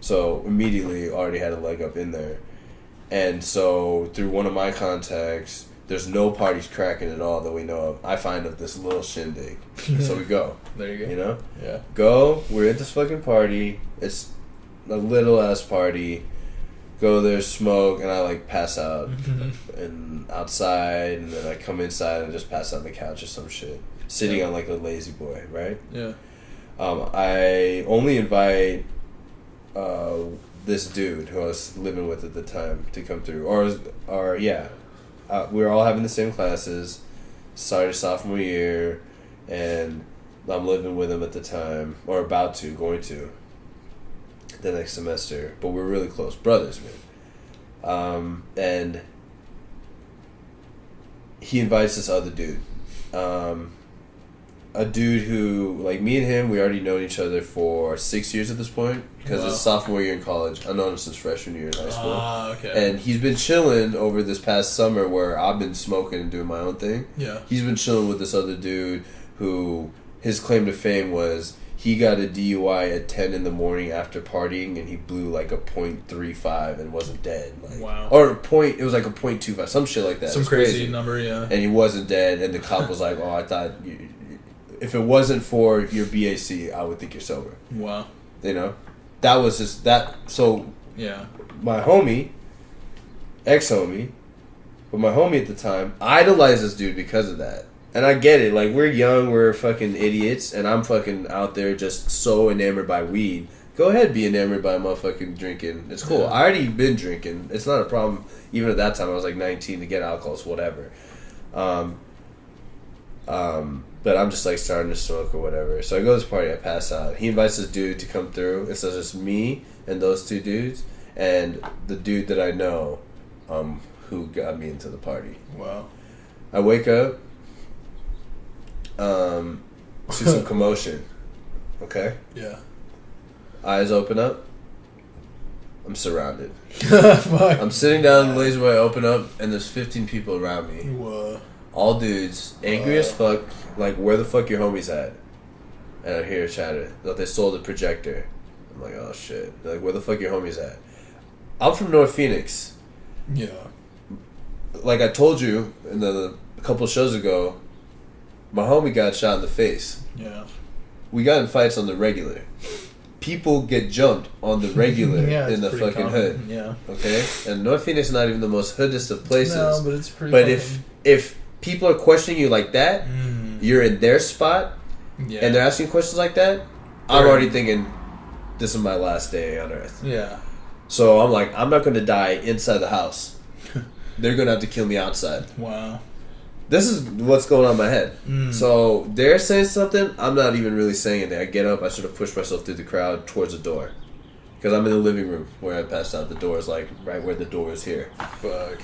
So immediately already had a leg up in there. And so through one of my contacts, there's no parties cracking at all that we know of. I find of this little shindig. So we go. There you go. You know? Yeah. We're at this fucking party. It's a little ass party. go there, smoke, and I like pass out and outside, and then I come inside and just pass out on the couch or some shit, sitting on like a lazy boy, right? Yeah. I only invite this dude who I was living with at the time to come through, or yeah, we were all having the same classes, started sophomore year, and I'm living with him at the time, or going to the next semester, but we're really close brothers, man. And he invites this other dude, a dude who, like, me and him, we already known each other for 6 years at this point, because it's sophomore year in college. I've known him since freshman year in high school. Okay. And he's been chilling over this past summer where I've been smoking and doing my own thing. Yeah. He's been chilling with this other dude who, his claim to fame was he got a DUI at 10 in the morning after partying, and he blew like a .35 and wasn't dead. Like, wow. Or it was like a .25, some shit like that. Some crazy number, yeah. And he wasn't dead, and the cop was like, "Oh, I thought if it wasn't for your BAC, I would think you're sober." Wow. You know? That was just that. So, yeah. My homie, ex-homie, but my homie at the time, idolized this dude because of that. And I get it. Like, we're young, we're fucking idiots, and I'm fucking out there just so enamored by weed. Go ahead, be enamored by motherfucking drinking. It's cool. Yeah. I already been drinking. It's not a problem. Even at that time, I was like 19 to get alcohol, so whatever. But I'm just like starting to smoke or whatever. So I go to this party, I pass out. He invites this dude to come through. It's just me and those two dudes and the dude that I know who got me into the party. Wow. I wake up, see some commotion. Okay? Yeah. Eyes open up. I'm surrounded. Fuck. I'm sitting down in the lazy boy, I open up, and there's 15 people around me. Whoa. All dudes, angry as fuck, like, where the fuck your homies at? And I hear chatter that they sold a projector. I'm like, oh shit. They're like, where the fuck your homies at? I'm from North Phoenix. Yeah. Like I told you a couple shows ago, my homie got shot in the face. Yeah. We got in fights on the regular. People get jumped on the regular in the fucking common. hood. Yeah. Okay? And North Phoenix is not even the most hoodest of places. No, but it's pretty But if people are questioning you like that, you're in their spot, and they're asking questions like that, I'm already thinking, this is my last day on Earth. Yeah. So I'm like, I'm not going to die inside the house. They're going to have to kill me outside. Wow. This is what's going on in my head. So they're saying something, I'm not even really saying anything. I get up, I sort of push myself through the crowd towards the door. Because I'm in the living room where I passed out. The door is like right where the door is here. Fuck.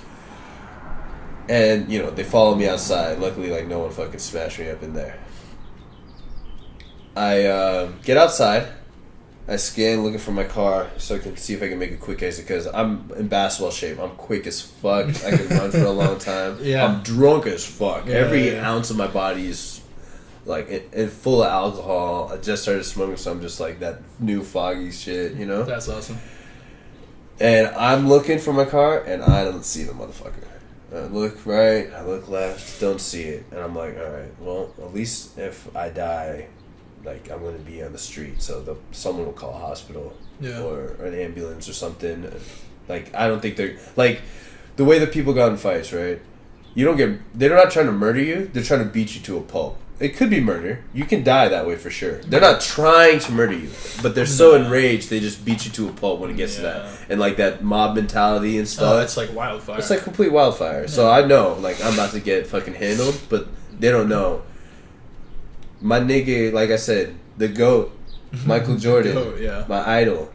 And, you know, they follow me outside. Luckily, like, no one fucking smashed me up in there. I get outside. I scan looking for my car so I can see if I can make a quick exit because I'm in basketball shape. I'm quick as fuck. I can run for a long time. Yeah. I'm drunk as fuck. Yeah, Every ounce of my body is like in full of alcohol. I just started smoking, so I'm just like that new foggy shit, you know? That's awesome. And I'm looking for my car, and I don't see the motherfucker. I look right, I look left, don't see it. And I'm like, alright, well, at least if I die, like, I'm going to be on the street. So someone will call a hospital or an ambulance or something. Like, I don't think they're... Like, the way that people got in fights, right? They're not trying to murder you. They're trying to beat you to a pulp. It could be murder. You can die that way for sure. They're not trying to murder you, but they're so enraged they just beat you to a pulp when it gets to that. And like that mob mentality and stuff. Oh, it's like wildfire. It's like complete wildfire. Yeah. So I know, like, I'm about to get fucking handled, but they don't know. My nigga, like I said, the GOAT, Michael Jordan, my idol.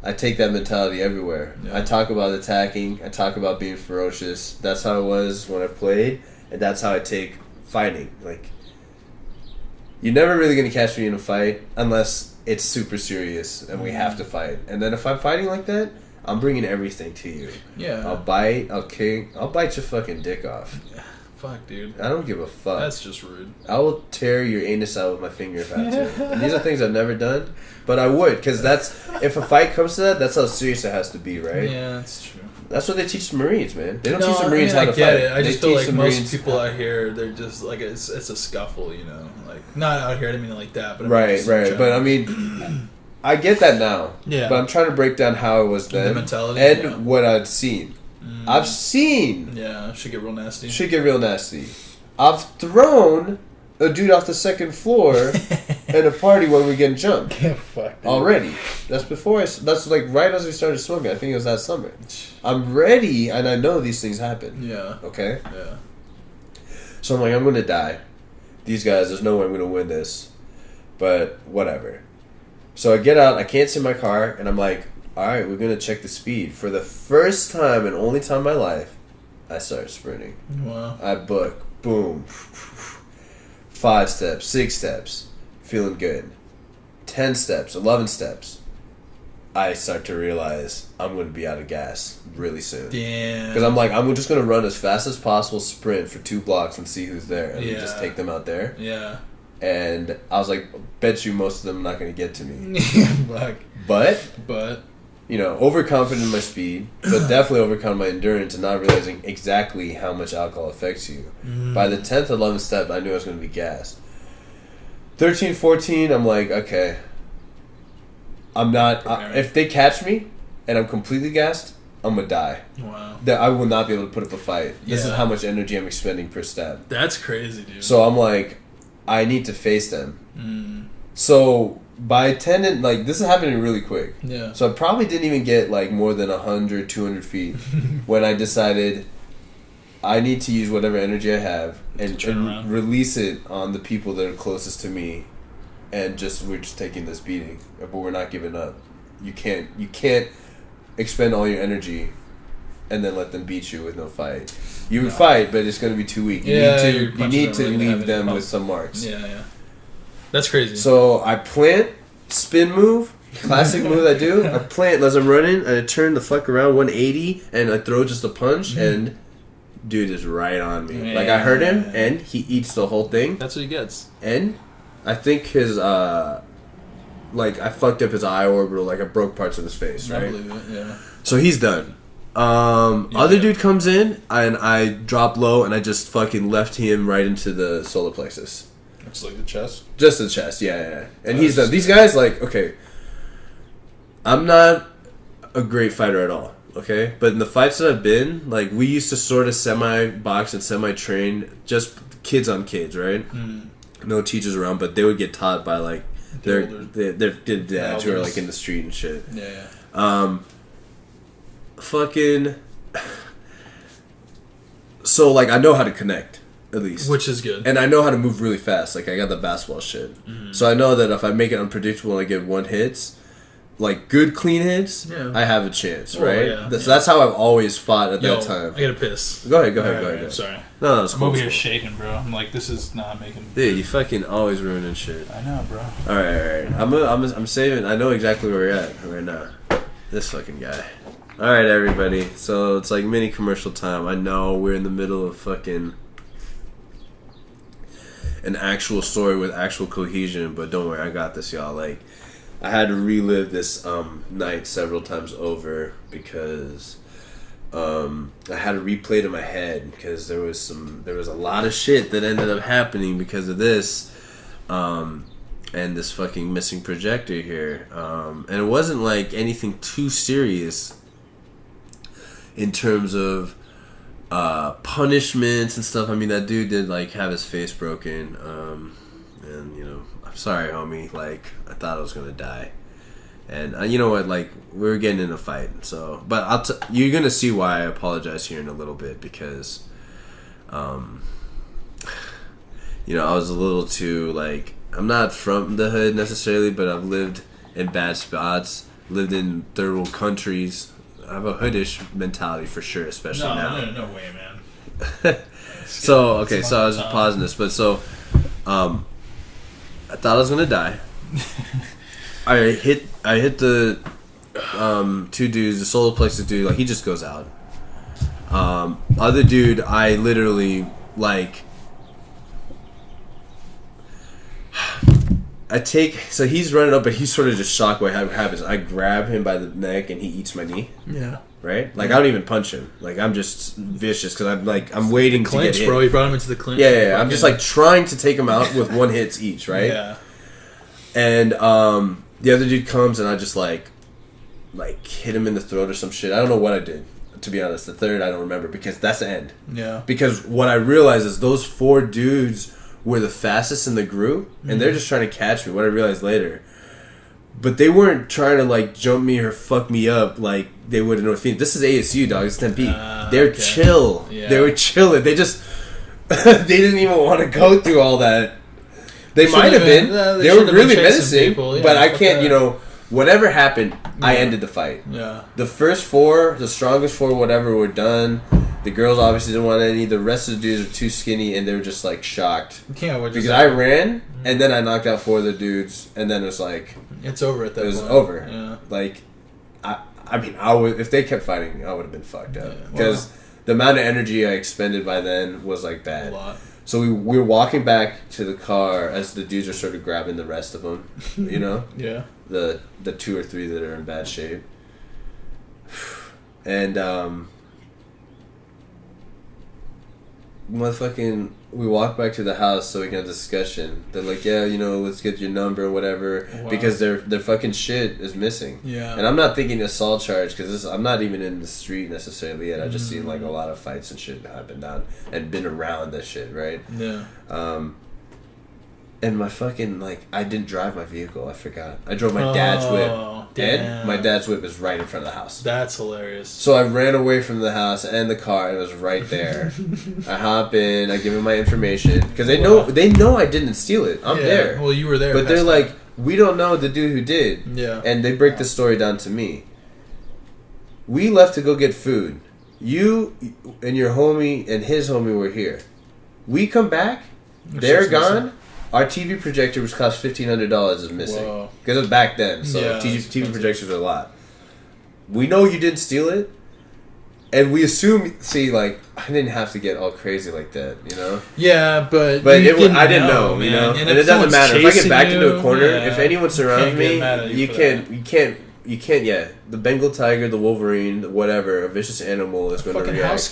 I take that mentality everywhere. Yeah. I talk about attacking. I talk about being ferocious. That's how it was when I played, and that's how I take fighting. Like, you're never really going to catch me in a fight unless it's super serious and we have to fight. And then if I'm fighting like that, I'm bringing everything to you. Yeah. I'll bite, I'll kick, I'll bite your fucking dick off. Fuck, dude. I don't give a fuck. That's just rude. I will tear your anus out with my finger if I have to. And these are things I've never done, but I would, because if a fight comes to that, that's how serious it has a be, right? Yeah, that's true. That's what they teach the Marines, man. They don't teach the Marines how to fight. It. I just feel like most people out here, they're just like it's a scuffle, you know. Like, not out here, I didn't mean it like that, but right. But I mean, I get that now. Yeah. But I'm trying to break down how it was then. The mentality. And what I'd seen. I've seen. Yeah, should get real nasty. I've thrown a dude off the second floor at a party when we were getting jumped. Fuck, already. That's that's like right as we started smoking. I think it was that summer. I'm ready, and I know these things happen. Yeah. Okay? Yeah. So I'm like, I'm going to die. These guys, there's no way I'm going to win this. But whatever. So I get out, I can't see my car, and I'm like, alright, we're going to check the speed. For the first time and only time in my life, I start sprinting. Wow. I book. Boom. 5 steps, 6 steps. Feeling good. 10 steps, 11 steps. I start to realize I'm going to be out of gas really soon. Damn. Because I'm like, I'm just going to run as fast as possible, sprint for 2 blocks and see who's there. And just take them out there. Yeah. And I was like, bet you most of them are not going to get to me. Fuck. But, you know, overconfident in my speed, but definitely overcome my endurance and not realizing exactly how much alcohol affects you. By the 10th, 11th step, I knew I was going to be gassed. 13, 14, I'm like, okay. I'm not... if they catch me and I'm completely gassed, I'm going to die. Wow. I will not be able to put up a fight. This is how much energy I'm expending per step. That's crazy, dude. So I'm like, I need to face them. So by 10, and like, this is happening really quick. Yeah. So I probably didn't even get like more than 100, 200 feet when I decided I need to use whatever energy I have and release it on the people that are closest to me. And we're just taking this beating, but we're not giving up. You can't expend all your energy and then let them beat you with no fight. You would fight, but it's going to be too weak. You need to leave them with some marks. Yeah. That's crazy. So I plant, spin move, classic move I do. I plant as I'm running, and I turn the fuck around 180, and I throw just a punch, and dude is right on me. Yeah. Like I hurt him, and he eats the whole thing. That's what he gets. And I think his, I fucked up his eye orbital, like I broke parts of his face, right? I believe it, yeah. So he's done. Other dude comes in, and I drop low, and I just fucking left him right into the solar plexus. It's like the chest? Just the chest, yeah. And he's done. These guys, like, okay, I'm not a great fighter at all, okay? But in the fights that I've been, like, we used to sort of semi-box and semi-train, just kids on kids, right? No teachers around, but they would get taught by like their dads who are like in the street and shit. Yeah. Fucking. So like I know how to connect at least, which is good, and I know how to move really fast. Like I got the basketball shit, so I know that if I make it unpredictable and I get one hits, like good clean hits, I have a chance, right? Yeah, so that's how I've always fought at that time. I gotta piss. Go ahead. Sorry. No, it's cool. I'm over here shaking, bro. I'm like, this is not making. Dude, you fucking always ruining shit. I know, bro. All right. I'm saving. I know exactly where we're at right now. This fucking guy. All right, everybody. So it's like mini commercial time. I know we're in the middle of fucking an actual story with actual cohesion, but don't worry, I got this, y'all. Like, I had to relive this night several times over because I had to replay it in my head because there was a lot of shit that ended up happening because of this and this fucking missing projector here. And it wasn't like anything too serious in terms of punishments and stuff. I mean, that dude did like have his face broken, and you know, I'm sorry, homie. Like, I thought I was gonna die, and you know what? Like, we were getting in a fight. So, but you're gonna see why I apologize here in a little bit because, you know, I was a little too like. I'm not from the hood necessarily, but I've lived in bad spots, lived in third world countries. I have a hoodish mentality for sure, especially now. No way, man. So I was just pausing this, but I thought I was gonna die. I hit the two dudes, the solar plexus dude, like he just goes out. Other dude, I literally like. So he's running up, but he's sort of just shocked what happens. I grab him by the neck and he eats my knee. Yeah. Right? Like, I don't even punch him. Like, I'm just vicious because I'm waiting to get hit. Bro, you brought him into the clinch. Yeah. I'm just like trying to take him out with one hits each, right? Yeah. And the other dude comes and I just like hit him in the throat or some shit. I don't know what I did, to be honest. The third I don't remember because that's the end. Yeah. Because what I realized is those 4 dudes were the fastest in the group, and they're just trying to catch me. What I realized later. But they weren't trying to like jump me or fuck me up like they would in North Phoenix. This is ASU, dog. It's Tempe. They're chill. Yeah. They were chilling. They just they didn't even want to go through all that. They might have been. They were really menacing. But I can't. You know, whatever happened, I ended the fight. Yeah. The first 4, the strongest 4, whatever, were done. The girls obviously didn't want any. The rest of the dudes were too skinny, and they were just like shocked. Because I ran, and then I knocked out 4 of the dudes, and then it was like it's over at that point. It was over. Yeah. Like, I mean, I would if they kept fighting, I would have been fucked up because the amount of energy I expended by then was like bad. A lot. So we were walking back to the car as the dudes are sort of grabbing the rest of them, you know. Yeah. The 2 or 3 that are in bad shape, and we walk back to the house so we can have a discussion. They're like, yeah, you know, let's get your number or whatever, because their fucking shit is missing. Yeah. And I'm not thinking assault charge because I'm not even in the street necessarily yet. I just seen like a lot of fights and shit happen down and been around that shit, right? Yeah. And my fucking, like, I didn't drive my vehicle. I forgot. I drove my dad's whip. Damn. And my dad's whip is right in front of the house. That's hilarious. So I ran away from the house and the car, and it was right there. I hop in, I give them my information. Because they know I didn't steal it. I'm there. Well, you were there. But they're like, we don't know the dude who did. Yeah. And they break the story down to me. We left to go get food. You and your homie and his homie were here. We come back, they're gone. Missing. Our TV projector, which cost $1,500, is missing. Because it was back then, so TV projectors are a lot. We know you didn't steal it, and we assume. See, like, I didn't have to get all crazy like that, you know. Yeah, but I didn't know, you know. And it doesn't matter if I get backed into a corner. If anyone surrounds me, you can't. Yeah, the Bengal tiger, the Wolverine, whatever, a vicious animal is going to react. A house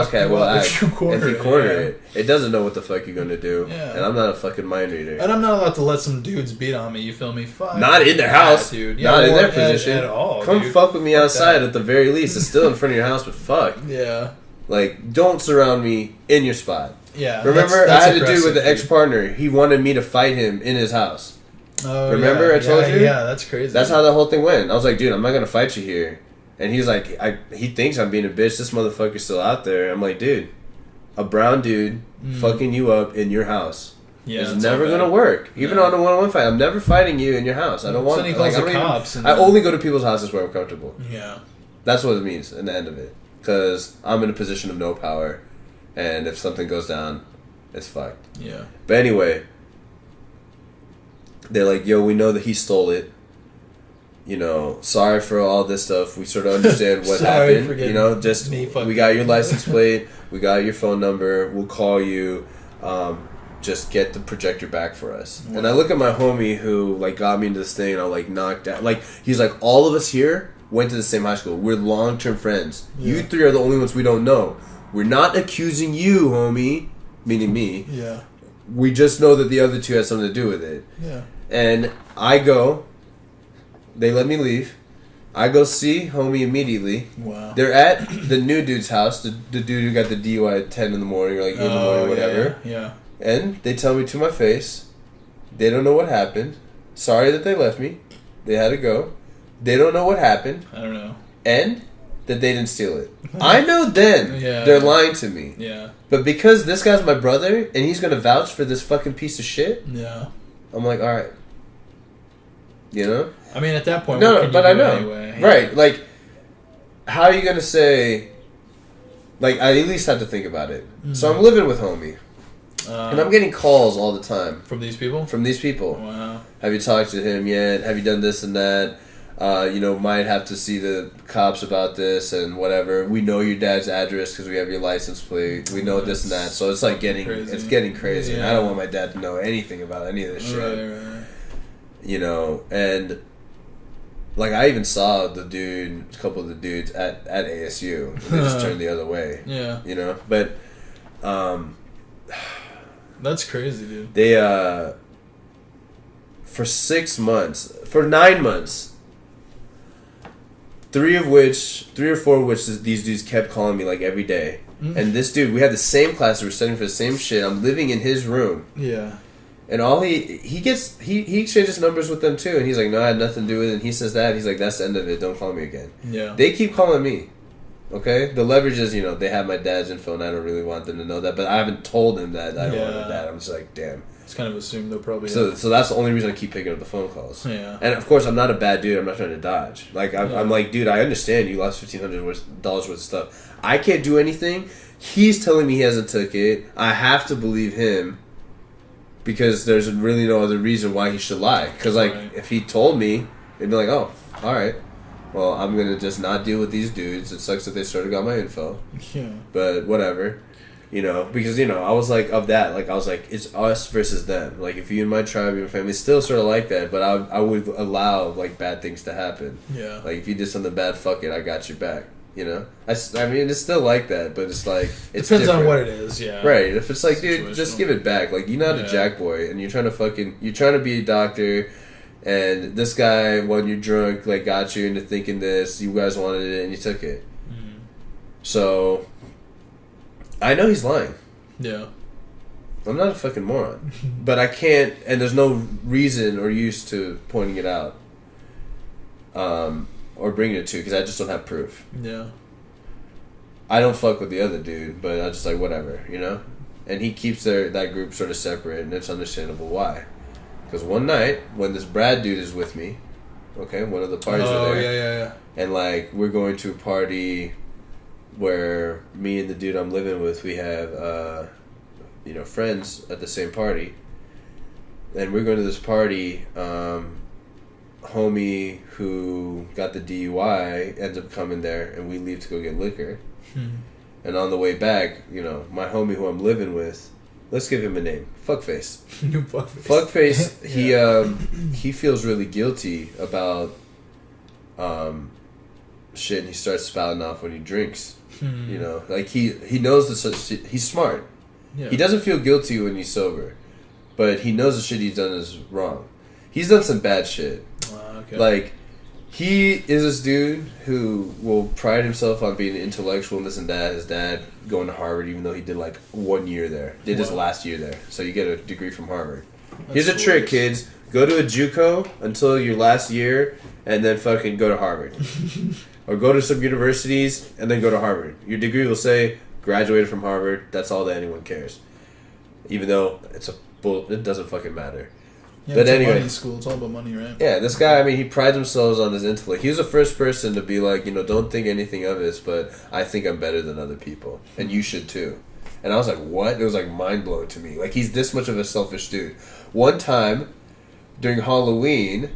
cat will act. If you corner it. It doesn't know what the fuck you're going to do. Yeah. And I'm not a fucking mind reader. And I'm not allowed to let some dudes beat on me, you feel me? Fuck. Not in their house. Dude. Yeah, not in their position. At all, Come fuck with me outside at the very least. It's still in front of your house, but fuck. Yeah. Like, don't surround me in your spot. Yeah. Remember, I had to do with the ex-partner. He wanted me to fight him in his house. Oh, remember I told you? Yeah, that's crazy. That's how the whole thing went. I was like, dude, I'm not going to fight you here. And he's like, he thinks I'm being a bitch. This motherfucker's still out there. I'm like, dude, a brown dude fucking you up in your house. Yeah, it's never going to work. Even on a one-on-one fight, I'm never fighting you in your house. I don't want to. Like, I only go to people's houses where I'm comfortable. Yeah. That's what it means in the end of it. Because I'm in a position of no power. And if something goes down, it's fucked. Yeah. But anyway, they're like, yo, we know that he stole it. You know, sorry for all this stuff. We sort of understand what happened. You know, just we got your license plate. We got your phone number. We'll call you. Just get the projector back for us. Wow. And I look at my homie who, like, got me into this thing, and I, like, knocked out. Like, he's like, all of us here went to the same high school. We're long-term friends. Yeah. You 3 are the only ones we don't know. We're not accusing you, homie, meaning me. Yeah. We just know that the other 2 had something to do with it. Yeah. And I go. They let me leave. I go see homie immediately. Wow. They're at the new dude's house, the dude who got the DUI at 10 in the morning or like 8 in the morning or whatever. Yeah. And they tell me to my face, they don't know what happened. Sorry that they left me. They had to go. They don't know what happened. I don't know. And that they didn't steal it. I know then they're lying to me. Yeah. But because this guy's my brother and he's going to vouch for this fucking piece of shit, yeah, I'm like, all right. You know? I mean, at that point, no, but I know. Anyway? Right. Like, how are you going to say... Like, I at least have to think about it. Mm-hmm. So I'm living with homie. And I'm getting calls all the time. From these people? From these people. Wow. Have you talked to him yet? Have you done this and that? You know, might have to see the cops about this and whatever. We know your dad's address because we have your license plate. We know this and that. So it's like getting crazy. Yeah. And I don't want my dad to know anything about any of this shit. Right. You know, and like I even saw a couple of the dudes at ASU. They just turned the other way. Yeah. You know, but that's crazy, dude. They for 6 months, for 9 months. 3 or 4 of which these dudes kept calling me like every day. Mm-hmm. And this dude, we had the same class, we were studying for the same shit. I'm living in his room. Yeah. And all he exchanges numbers with them too. And he's like, no, I had nothing to do with it. And he says that. He's like, that's the end of it. Don't call me again. Yeah. They keep calling me. Okay? The leverage is, they have my dad's info and I don't really want them to know that. But I haven't told them that I don't want my dad. I'm just like, damn. It's kind of assumed they'll probably So that's the only reason I keep picking up the phone calls. Yeah. And of course, I'm not a bad dude. I'm not trying to dodge. Like, I'm like, dude, I understand you lost $1,500 worth of stuff. I can't do anything. He's telling me he hasn't took it. I have to believe him. Because there's really no other reason why he should lie. Because, like, if he told me, it'd be like, oh, all right. Well, I'm going to just not deal with these dudes. It sucks that they sort of got my info. Yeah. But whatever. Because, I was like, of that. Like, I was like, it's us versus them. Like, if you and my tribe, your family, still sort of like that. But I would allow, like, bad things to happen. Yeah. Like, if you did something bad, fuck it, I got your back. I mean, it's still like that, but it's like it's depends different. on what it is, yeah. Right. If it's like, dude, just give it back. Like, you're not a jack boy, and you're trying to be a doctor, and this guy, when you're drunk, like, got you into thinking this. You guys wanted it, and you took it. Mm-hmm. So, I know he's lying. Yeah. I'm not a fucking moron, but I can't, and there's no reason or use to pointing it out. Or bringing it to, because I just don't have proof. Yeah. I don't fuck with the other dude, but I just like, whatever, And he keeps that group sort of separate, and it's understandable why. Because one night, when this Brad dude is with me, okay, one of the parties are there. Yeah. And, like, we're going to a party where me and the dude I'm living with, we have, friends at the same party. And we're going to this party, homie who got the DUI ends up coming there, and we leave to go get liquor. And on the way back, my homie who I'm living with, let's give him a name, Fuckface. Fuckface. He feels really guilty about shit, and he starts spouting off when he drinks. Like he knows this. He's smart. Yeah. He doesn't feel guilty when he's sober, but he knows the shit he's done is wrong. He's done some bad shit. Okay. Like, he is this dude who will pride himself on being intellectual and this and that. His dad going to Harvard, even though he did like 1 year there. Did his last year there. So you get a degree from Harvard. Here's a trick, kids. Go to a JUCO until your last year and then fucking go to Harvard. Or go to some universities and then go to Harvard. Your degree will say, graduated from Harvard. That's all that anyone cares. Even though it doesn't fucking matter. Yeah, but it's anyway, money school. It's all about money, right? Yeah, this guy, I mean, he prides himself on his intellect. He was the first person to be like, don't think anything of this, but I think I'm better than other people. And you should too. And I was like, what? It was like mind-blowing to me. Like, he's this much of a selfish dude. One time, during Halloween,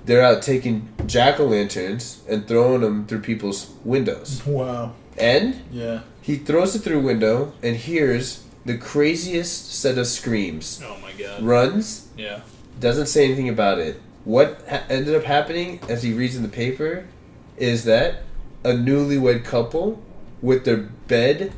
they're out taking jack-o'-lanterns and throwing them through people's windows. Wow. And he throws it through a window and hears the craziest set of screams. Oh my god. Runs. Yeah. Doesn't say anything about it. What ended up happening, as he reads in the paper, is that a newlywed couple with their bed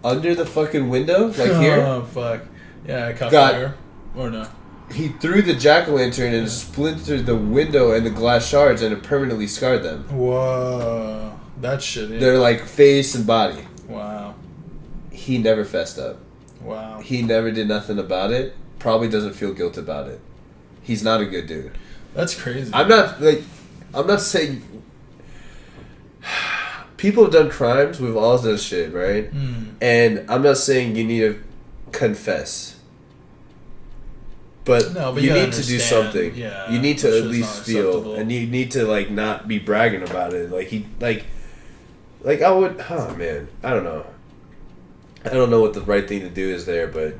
under the fucking window, like here. Oh fuck. Yeah, I caught fire. Or no. He threw the jack-o'-lantern and splintered the window and the glass shards, and it permanently scarred them. Whoa. That's shitty. They're like face and body. Wow. He never fessed up. Wow. He never did nothing about it. Probably doesn't feel guilt about it. He's not a good dude. That's crazy. I'm not saying people have done crimes. We've all done shit, right? And I'm not saying you need to confess. But you need to do something. Yeah, you need to at least feel, and you need to like not be bragging about it. I would. Oh man, I don't know. I don't know what the right thing to do is there, but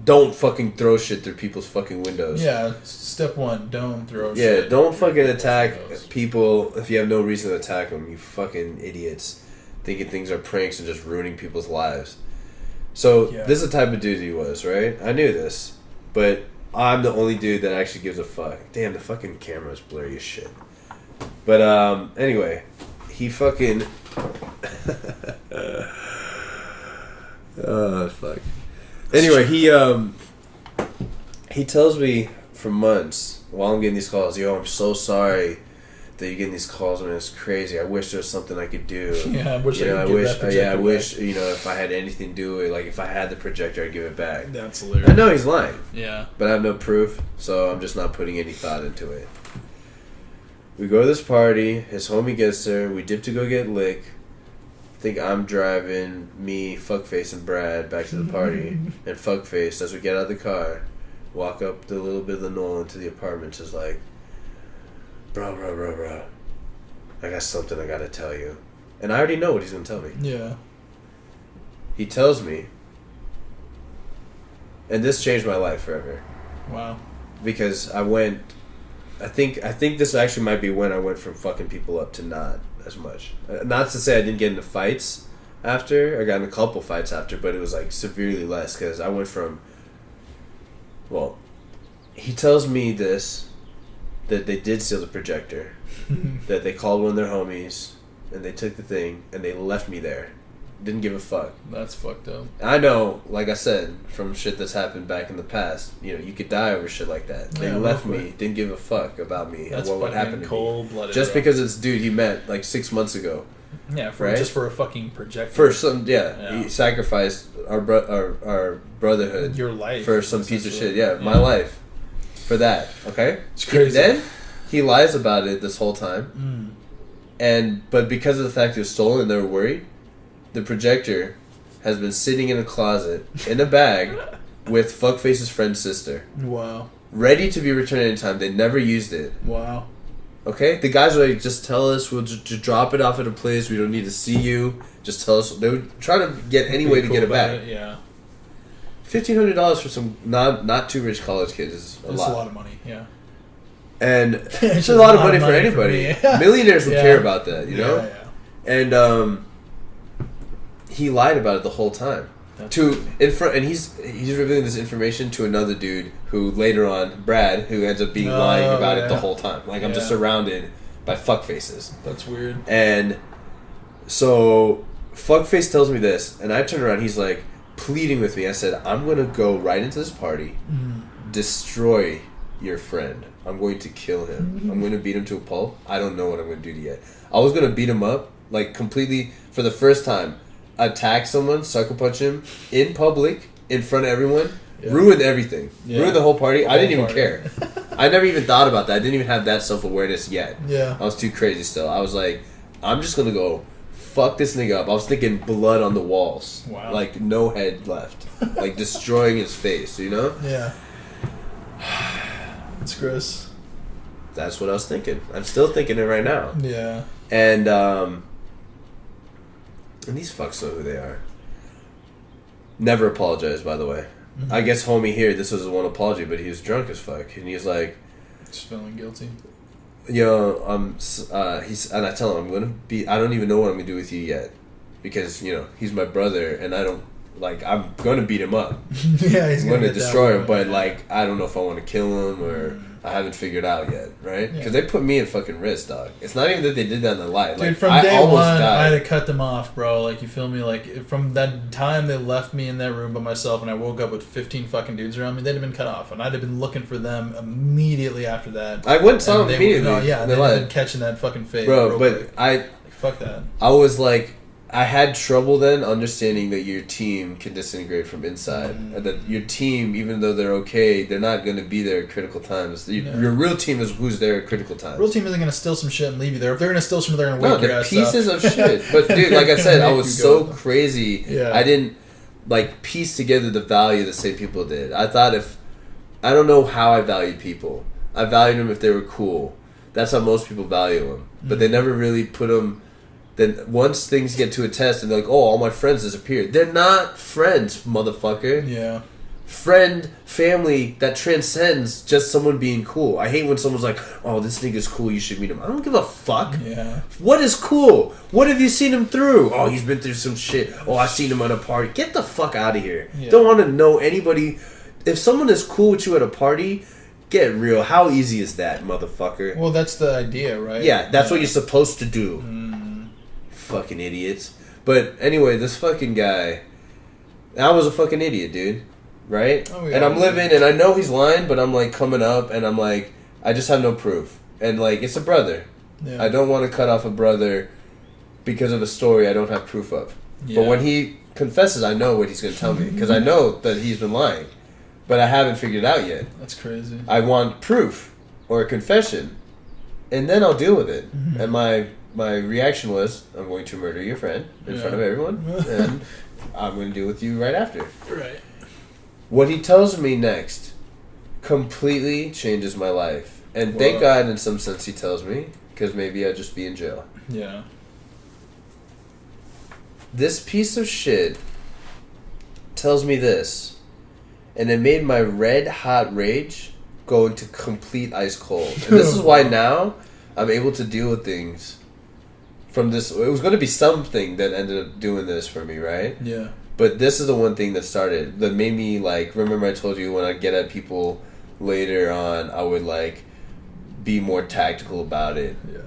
don't fucking throw shit through people's fucking windows. Yeah, step one, don't throw shit. Yeah, don't fucking attack people if you have no reason to attack them, you fucking idiots. Thinking things are pranks and just ruining people's lives. So, this is the type of dude he was, right? I knew this, but I'm the only dude that actually gives a fuck. Damn, the fucking camera's blurry as shit. But, anyway, he fucking... Oh, fuck. Anyway, he tells me for months while I'm getting these calls. Yo, I'm so sorry that you're getting these calls, man. It's crazy. I wish there was something I could do. Yeah, I wish I wish, if I had anything to do with it, like if I had the projector, I'd give it back. That's hilarious. I know he's lying. Yeah. But I have no proof, so I'm just not putting any thought into it. We go to this party. His homie gets there. We dip to go get lick. I think I'm driving me, Fuckface, and Brad back to the party. And Fuckface, as we get out of the car, walk up the little bit of the knoll into the apartment, is like, Bro. I got something I gotta tell you. And I already know what he's gonna tell me. Yeah. He tells me, and this changed my life forever. Wow. Because I think this actually might be when I went from fucking people up to not as much. Not to say I didn't get into fights after. I got in a couple fights after, but it was like severely less because I went from... Well, he tells me this, that they did steal the projector, that they called one of their homies, and they took the thing, and they left me there. Didn't give a fuck. That's fucked up. I know, like I said, from shit that's happened back in the past, you could die over shit like that. They left me, didn't give a fuck about me and what would happen to me. Cold-blooded. Just because it's dude he met like 6 months ago. Yeah, right? Just for a fucking projector. For some, he sacrificed our brotherhood. Your life. For some piece of shit, my life. For that, okay? It's crazy. Then, he lies about it this whole time. But because of the fact it was stolen and they were worried, the projector has been sitting in a closet, in a bag, with Fuckface's friend's sister. Wow. Ready to be returned anytime. They never used it. Wow. Okay? The guys were like, just tell us, we'll just drop it off at a place, we don't need to see you, just tell us. They would try to get any way to get it back. Yeah. $1,500 for some not too rich college kids is a lot. It's a lot of money, yeah. And it's a lot of money for anybody. Millionaires would care about that, you know? Yeah. And he lied about it the whole time. And he's revealing this information to another dude who later on, Brad, who ends up being lying about it the whole time. Like, I'm just surrounded by fuckfaces. That's weird. And so Fuckface tells me this, and I turn around, he's like pleading with me. I said, I'm going to go right into this party, destroy your friend. I'm going to kill him. I'm going to beat him to a pulp. I don't know what I'm going to do yet. I was going to beat him up, like, completely, for the first time. Attack someone, sucker punch him, in public, in front of everyone. Ruin everything. Ruin the whole party. I didn't even care. I never even thought about that. I didn't even have that self-awareness yet. Yeah. I was too crazy still. I was like, I'm just going to go fuck this nigga up. I was thinking blood on the walls. Wow. Like, no head left. Like, destroying his face, you know? Yeah. It's gross. That's what I was thinking. I'm still thinking it right now. Yeah. And these fucks know who they are. Never apologize, by the way. I guess homie here, this was one apology, but he was drunk as fuck. And he's like... Just feeling guilty. Yo, and I tell him, I don't even know what I'm going to do with you yet. Because, he's my brother, and I'm going to beat him up. Yeah, he's going to destroy him, but, I don't know if I want to kill him, or... I haven't figured out yet, right? Because they put me in fucking risk, dog. It's not even that they did that in the light. Dude, from day one, I had to cut them off, bro. Like, you feel me? Like, from that time they left me in that room by myself and I woke up with 15 fucking dudes around me, they'd have been cut off. And I'd have been looking for them immediately after that. I went and saw them immediately. They'd have been catching that fucking fade. Bro, but quick. Fuck that. I was like... I had trouble then understanding that your team can disintegrate from inside. And that your team, even though they're okay, they're not going to be there at critical times. Your real team is who's there at critical times. Real team isn't going to steal some shit and leave you there. If they're going to steal some, they're going to wake your ass up. Pieces of shit. But dude, like I said, I was so crazy. Yeah. I didn't piece together the value the same people did. I thought I don't know how I valued people. I valued them if they were cool. That's how most people value them. But they never really put them... Then once things get to a test and they're like, oh, all my friends disappeared. They're not friends, motherfucker. Yeah. Friend, family that transcends just someone being cool. I hate when someone's like, oh, this nigga's cool, you should meet him. I don't give a fuck. Yeah. What is cool? What have you seen him through? Oh, he's been through some shit. Oh, I seen him at a party. Get the fuck out of here. Yeah. Don't want to know anybody. If someone is cool with you at a party, get real. How easy is that, motherfucker? Well, that's the idea, right? Yeah, that's what you're supposed to do. Fucking idiots. But anyway, this fucking guy, I was a fucking idiot, dude. right? Oh, and I'm living, and I know he's lying, but I'm like coming up, and I'm like, I just have no proof, and like it's a brother. Yeah. I don't want to cut off a brother because of a story I don't have proof of. Yeah. But when he confesses, I know what he's going to tell me because I know that he's been lying, but I haven't figured it out yet. That's crazy. I want proof or a confession, and then I'll deal with it. Mm-hmm. And my reaction was, I'm going to murder your friend in front of everyone, and I'm going to deal with you right after. Right. What he tells me next completely changes my life. And thank God, in some sense, he tells me, because maybe I'd just be in jail. Yeah. This piece of shit tells me this, and it made my red hot rage go into complete ice cold. And this is why now I'm able to deal with things from this. It was going to be something that ended up doing this for me, right? Yeah. But this is the one thing that made me, like, remember I told you when I get at people later on, I would, like, be more tactical about it. Yeah.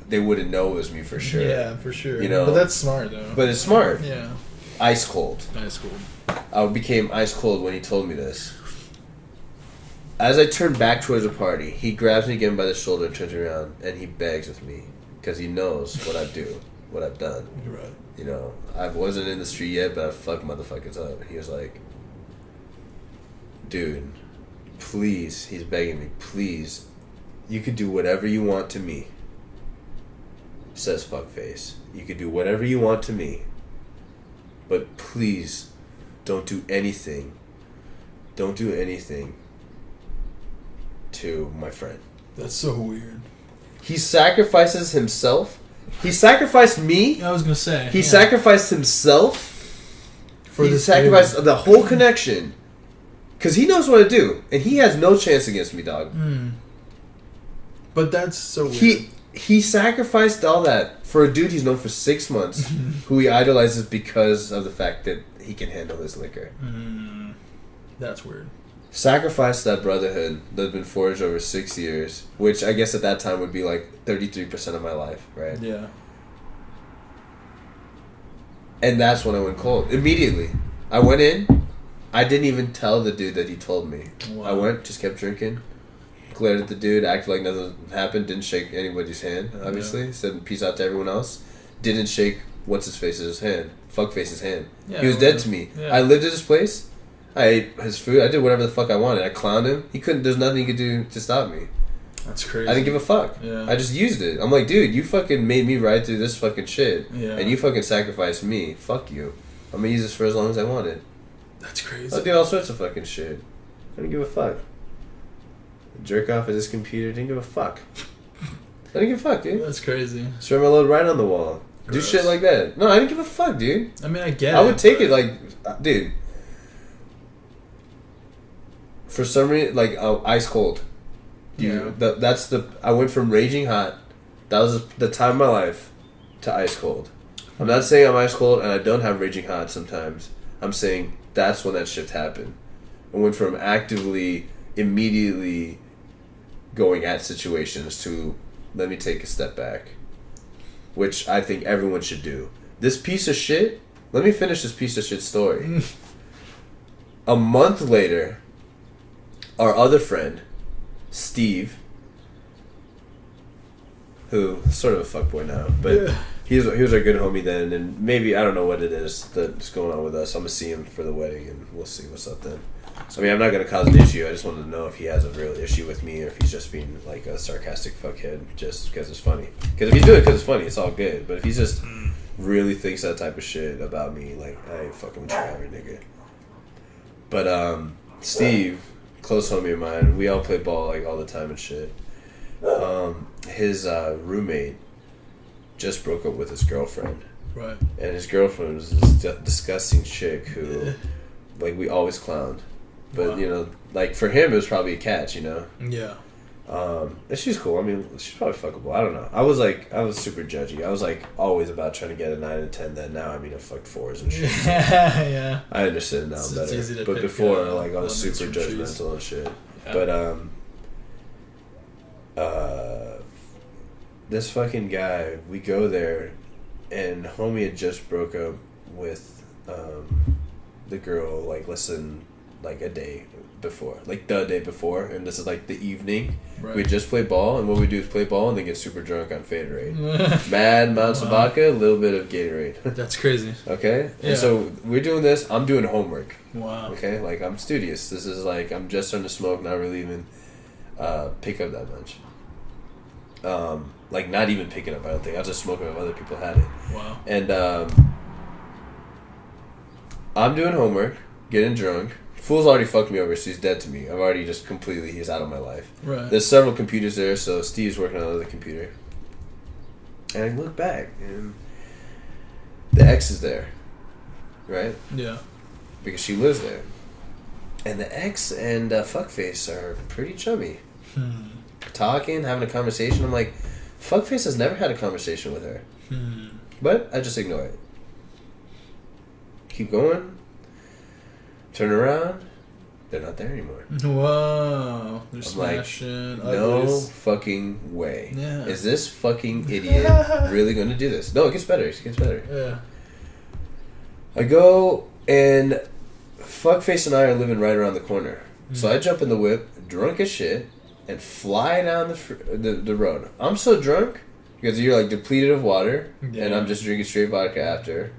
They wouldn't know it was me for sure. Yeah, for sure. You know? But that's smart, though. But it's smart. Yeah. Ice cold. Ice cold. I became ice cold when he told me this. As I turn back towards the party, he grabs me again by the shoulder and turns around, and he begs with me because he knows what I do, what I've done. You're right. You know, I wasn't in the street yet, but I fucked motherfuckers up. He was like, dude, please, he's begging me, please, you could do whatever you want to me. Says fuckface. You could do whatever you want to me, but please don't do anything. Don't do anything to my friend. That's so weird. He sacrifices himself. He sacrificed me. I was gonna say. He sacrificed himself. He sacrificed the whole connection. Because he knows what to do. And he has no chance against me, dog. Mm. But that's so weird. He sacrificed all that for a dude he's known for 6 months who he idolizes because of the fact that he can handle his liquor. Mm. That's weird. Sacrificed that brotherhood that had been forged over 6 years, which I guess at that time would be like 33% of my life, right? Yeah. And that's when I went cold. Immediately. I went in. I didn't even tell the dude that he told me. Wow. I went, just kept drinking. Glared at the dude, acted like nothing happened. Didn't shake anybody's hand, obviously. Yeah. Said peace out to everyone else. Didn't shake what's-his-face's hand. Fuckface's hand. Yeah, he was dead to me. Yeah. I lived at his place. I ate his food. I did whatever the fuck I wanted. I clowned him. He couldn't. There's nothing he could do to stop me. That's crazy. I didn't give a fuck. Yeah. I just used it. I'm like, dude, you fucking made me ride through this fucking shit. Yeah. And you fucking sacrificed me. Fuck you. I'm gonna use this for as long as I wanted. That's crazy. I'll do all sorts of fucking shit. I didn't give a fuck. Jerk off at this computer. Didn't give a fuck. I didn't give a fuck, dude. That's crazy. Spread my load right on the wall. Gross. Do shit like that. No, I didn't give a fuck, dude. I mean, I get it. I would take it like, dude. For some reason, like ice cold. Yeah. I went from raging hot. That was the time of my life to ice cold. I'm not saying I'm ice cold and I don't have raging hot sometimes. I'm saying that's when that shift happened. I went from actively, immediately going at situations to let me take a step back, which I think everyone should do. This piece of shit. Let me finish this piece of shit story. A month later, our other friend, Steve, who is sort of a fuckboy now, but he was our good homie then, and maybe, I don't know what it is that's going on with us. I'm going to see him for the wedding, and we'll see what's up then. I mean, I'm not going to cause an issue. I just wanted to know if he has a real issue with me or if he's just being like a sarcastic fuckhead just because it's funny. Because if he's doing it because it's funny, it's all good. But if he just really thinks that type of shit about me, like, I ain't fucking with you ever, nigga. But Steve, close homie of mine, we all play ball like all the time and shit. His roommate just broke up with his girlfriend. Right. And his girlfriend was this disgusting chick who, like, we always clowned. But, you know, like, for him, it was probably a catch, you know? Yeah. And she's cool. I mean, she's probably fuckable. I don't know. I was super judgy. I was, like, always about trying to get a 9 and 10. Then now, I mean, I fucked 4s and shit. Yeah. I understand now better. But before, like, I was super judgmental and shit. Yeah. But, this fucking guy, we go there, and homie had just broke up with, the girl, like, less than like a day before, like the day before, and this is like the evening. Right. We just play ball, and what we do is play ball and then get super drunk on Faderade. Mad amounts of vodka, a little bit of Gatorade. That's crazy. Okay? Yeah. And so we're doing this. I'm doing homework. Wow. Okay? Like, I'm studious. This is like, I'm just starting to smoke, not really even pick up that much. Like, not even picking up, I don't think. I was just smoking if other people had it. Wow. And I'm doing homework, getting drunk. Fool's already fucked me over, so he's dead to me. I've already just completely, he's out of my life. Right. There's several computers there, so Steve's working on another computer. And I look back, and the ex is there, right? Yeah. Because she lives there. And the ex and Fuckface are pretty chummy. Talking, having a conversation. I'm like, Fuckface has never had a conversation with her. But I just ignore it. Keep going. Turn around. They're not there anymore. Wow. They're I'm smashing. like, no uglies. fucking way. Yeah. Is this fucking idiot really going to do this? No, it gets better. It gets better. Yeah. I go, and Fuckface and I are living right around the corner. So I jump in the whip, drunk as shit, and fly down the road. I'm so drunk because you're like depleted of water, and I'm just drinking straight vodka after.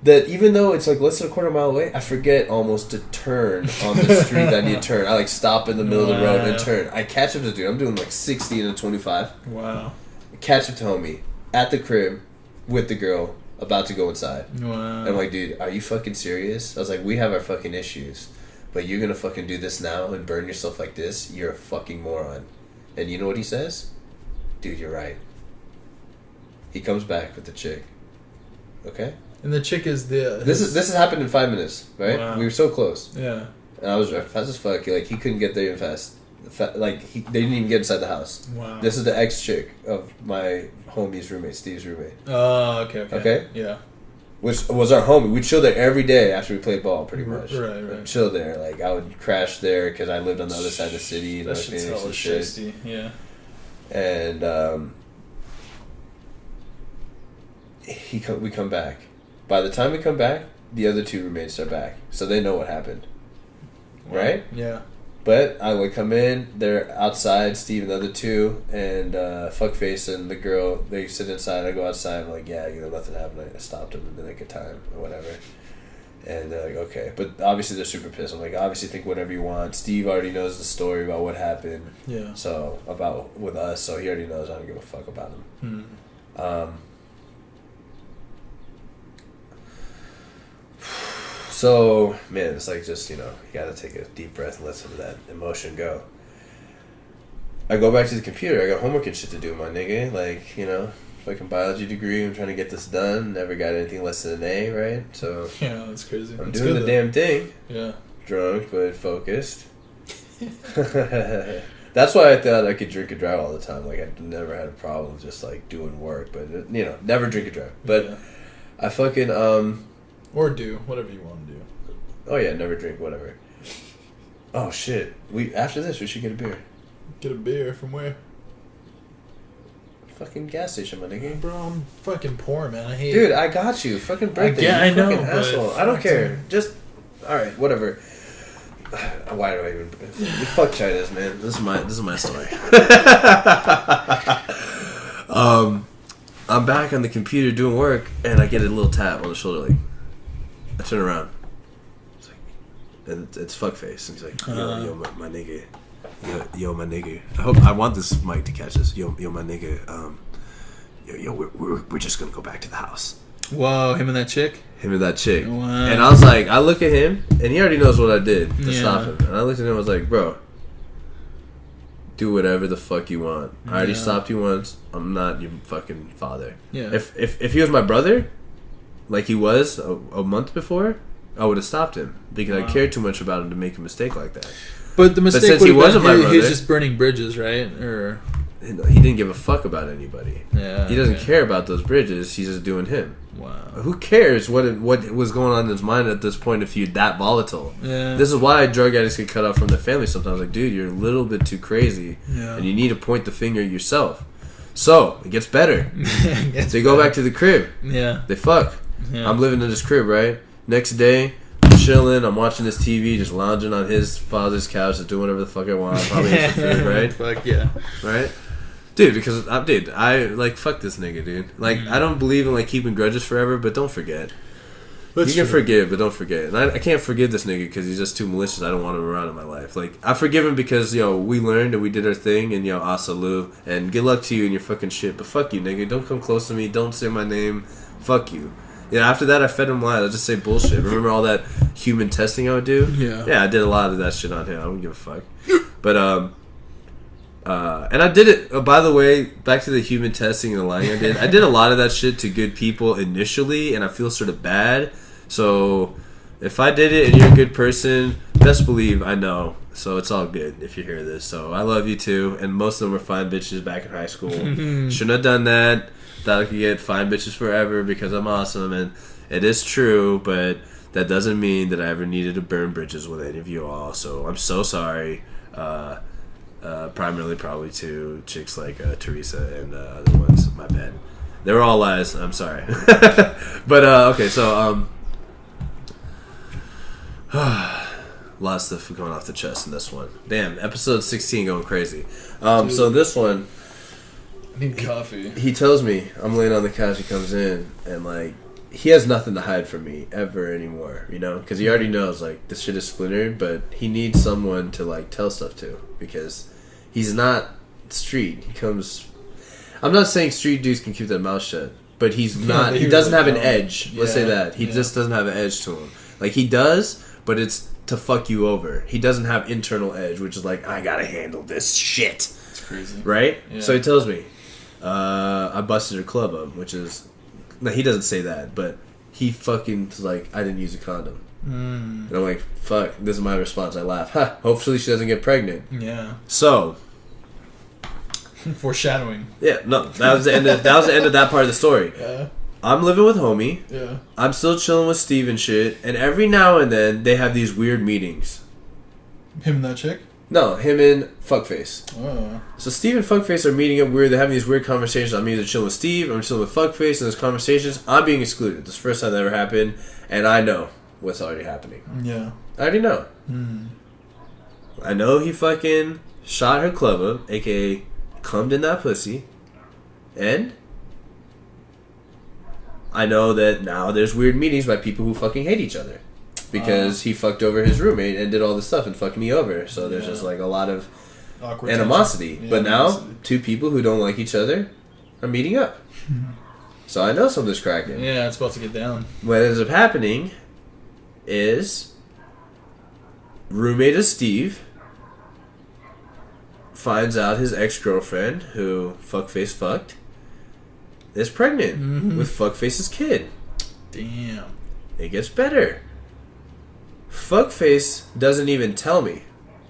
That even though it's like less than a quarter mile away, I forget almost to turn on the street that I need to turn. I like stop in the middle of the road and turn. I catch up to dude. I'm doing like 60 and a 25. Wow. I catch up to homie at the crib with the girl about to go inside. Wow. And I'm like, dude, are you fucking serious? I was like, we have our fucking issues, but you're gonna fucking do this now and burn yourself like this? You're a fucking moron. And you know what he says? Dude, you're right. He comes back with the chick. Okay? And the chick is the... This has happened in 5 minutes, right? Wow. We were so close. Yeah. And I was fast as fuck. Like, he couldn't get there even fast. They didn't even get inside the house. Wow. This is the ex-chick of my homie's roommate, Steve's roommate. Oh, okay. Okay? Yeah. Which was our homie. We'd chill there every day after we played ball, pretty much. Right. We'd chill there. Like, I would crash there because I lived on the other side of the city. That shit's hella shitty. Yeah. And we come back. By the time we come back, the other two roommates are back. So they know what happened. Wow. Right? Yeah. But I would come in, they're outside, Steve and the other two, and Fuckface and the girl, they sit inside, I go outside, I'm like, yeah, nothing happened, I stopped them in the nick of time, or whatever. And they're like, okay. But obviously they're super pissed. I'm like, obviously think whatever you want. Steve already knows the story about what happened. Yeah. So, with us, so he already knows I don't give a fuck about him. So, man, it's like just, you gotta take a deep breath and let some of that emotion go. I go back to the computer. I got homework and shit to do, my nigga. Like, fucking biology degree. I'm trying to get this done. Never got anything less than an A, right? So, yeah, that's crazy. I'm that's doing the damn thing. Yeah. Drunk, but focused. That's why I thought I could drink and drive all the time. Like, I never had a problem just, like, doing work. But, never drink and drive. But yeah. I fucking, Or do, whatever you want to do. Oh, yeah, never drink, whatever. Oh, shit. After this, we should get a beer. Get a beer from where? Fucking gas station, my nigga. Bro, I'm fucking poor, man. I hate Dude, I got you. Fucking birthday. I know, fucking but asshole. I don't care. Just, alright, whatever. Why do I even... Fuck Chaidez, man. This is my story. I'm back on the computer doing work, and I get a little tap on the shoulder, like... I turn around. It's like... And it's Fuckface. And he's like, yo, my nigga... Yo, my nigga. I want this mic to catch this. Yo, my nigga. We're just gonna go back to the house. Whoa, him and that chick. Wow. Wow. And I was like, I look at him, and he already knows what I did to stop him. And I looked at him, and I was like, bro, do whatever the fuck you want. I already stopped you once. I'm not your fucking father. Yeah. If he was my brother, like he was a month before, I would have stopped him because I cared too much about him to make a mistake like that. But the mistake since would he have wasn't my been brother, he was just burning bridges, right? Or he didn't give a fuck about anybody. Yeah, he doesn't care about those bridges. He's just doing him. Wow. Who cares what was going on in his mind at this point if you're that volatile? Yeah. This is why drug addicts get cut off from their family sometimes. Like, dude, you're a little bit too crazy, and you need to point the finger at yourself. So it gets better. They go back to the crib. Yeah. They fuck. Yeah. I'm living in this crib, right? Next day, chilling. I'm watching this TV, just lounging on his father's couch, just doing whatever the fuck I want. Probably eat some food, right? Fuck yeah. Right? Dude, because I like fuck this nigga, dude. Like I don't believe in like keeping grudges forever, but don't forget. You can forgive, but don't forget. And I can't forgive this nigga because he's just too malicious. I don't want him around in my life. Like, I forgive him because, we learned and we did our thing, and, asalu, and good luck to you and your fucking shit. But fuck you, nigga. Don't come close to me. Don't say my name. Fuck you. After that, I fed him lies. I just say bullshit. Remember all that human testing I would do? Yeah. Yeah, I did a lot of that shit on him. I don't give a fuck. But, and I did it, by the way, back to the human testing and the lying I did a lot of that shit to good people initially, and I feel sort of bad. So, if I did it and you're a good person, best believe I know. So, it's all good if you hear this. So, I love you too. And most of them were fine bitches back in high school. Shouldn't have done that. Thought I could get fine bitches forever because I'm awesome. And it is true, but that doesn't mean that I ever needed to burn bridges with any of you all. So, I'm so sorry. Primarily probably to chicks like Teresa and other ones. My bad. They were all lies. I'm sorry. But, okay, so, lots of stuff going off the chest in this one. Damn, episode 16 going crazy. So this one, I need coffee. He tells me, I'm laying on the couch, he comes in, and like, he has nothing to hide from me ever anymore, because he already knows, like, this shit is splintered, but he needs someone to, like, tell stuff to, because he's not street. He comes, I'm not saying street dudes can keep their mouth shut, but he's not, he doesn't have an edge. Let's say that. He just doesn't have an edge to him. Like, he does, but it's to fuck you over. He doesn't have internal edge, which is like, I gotta handle this shit. It's crazy. Right? Yeah. So he tells me, I busted her club up, which is, no, he doesn't say that, but he fucking is like, I didn't use a condom. And I'm like, fuck, this is my response. I laugh. Ha, hopefully she doesn't get pregnant. Yeah. So. Foreshadowing. Yeah, no, that was the end of that part of the story. Yeah. I'm living with homie. Yeah. I'm still chilling with Steve and shit. And every now and then, they have these weird meetings. Him and that chick? No, him and Fuckface. Oh. So Steve and Fuckface are meeting up weird. They're having these weird conversations. I'm either chilling with Steve or I'm chilling with Fuckface. And those conversations, I'm being excluded. This is the first time that ever happened. And I know what's already happening. Yeah. I already know. I know he fucking shot her club up, a.k.a. cummed in that pussy. And I know that now there's weird meetings by people who fucking hate each other. Because he fucked over his roommate and did all this stuff and fucked me over. So there's just like a lot of awkward animosity. Yeah, but now, two people who don't like each other are meeting up. So I know something's cracking. Yeah, it's about to get down. What ends up happening is roommate of Steve finds out his ex-girlfriend, who Fuckface fucked, is pregnant with Fuckface's kid. Damn. It gets better. Fuckface doesn't even tell me.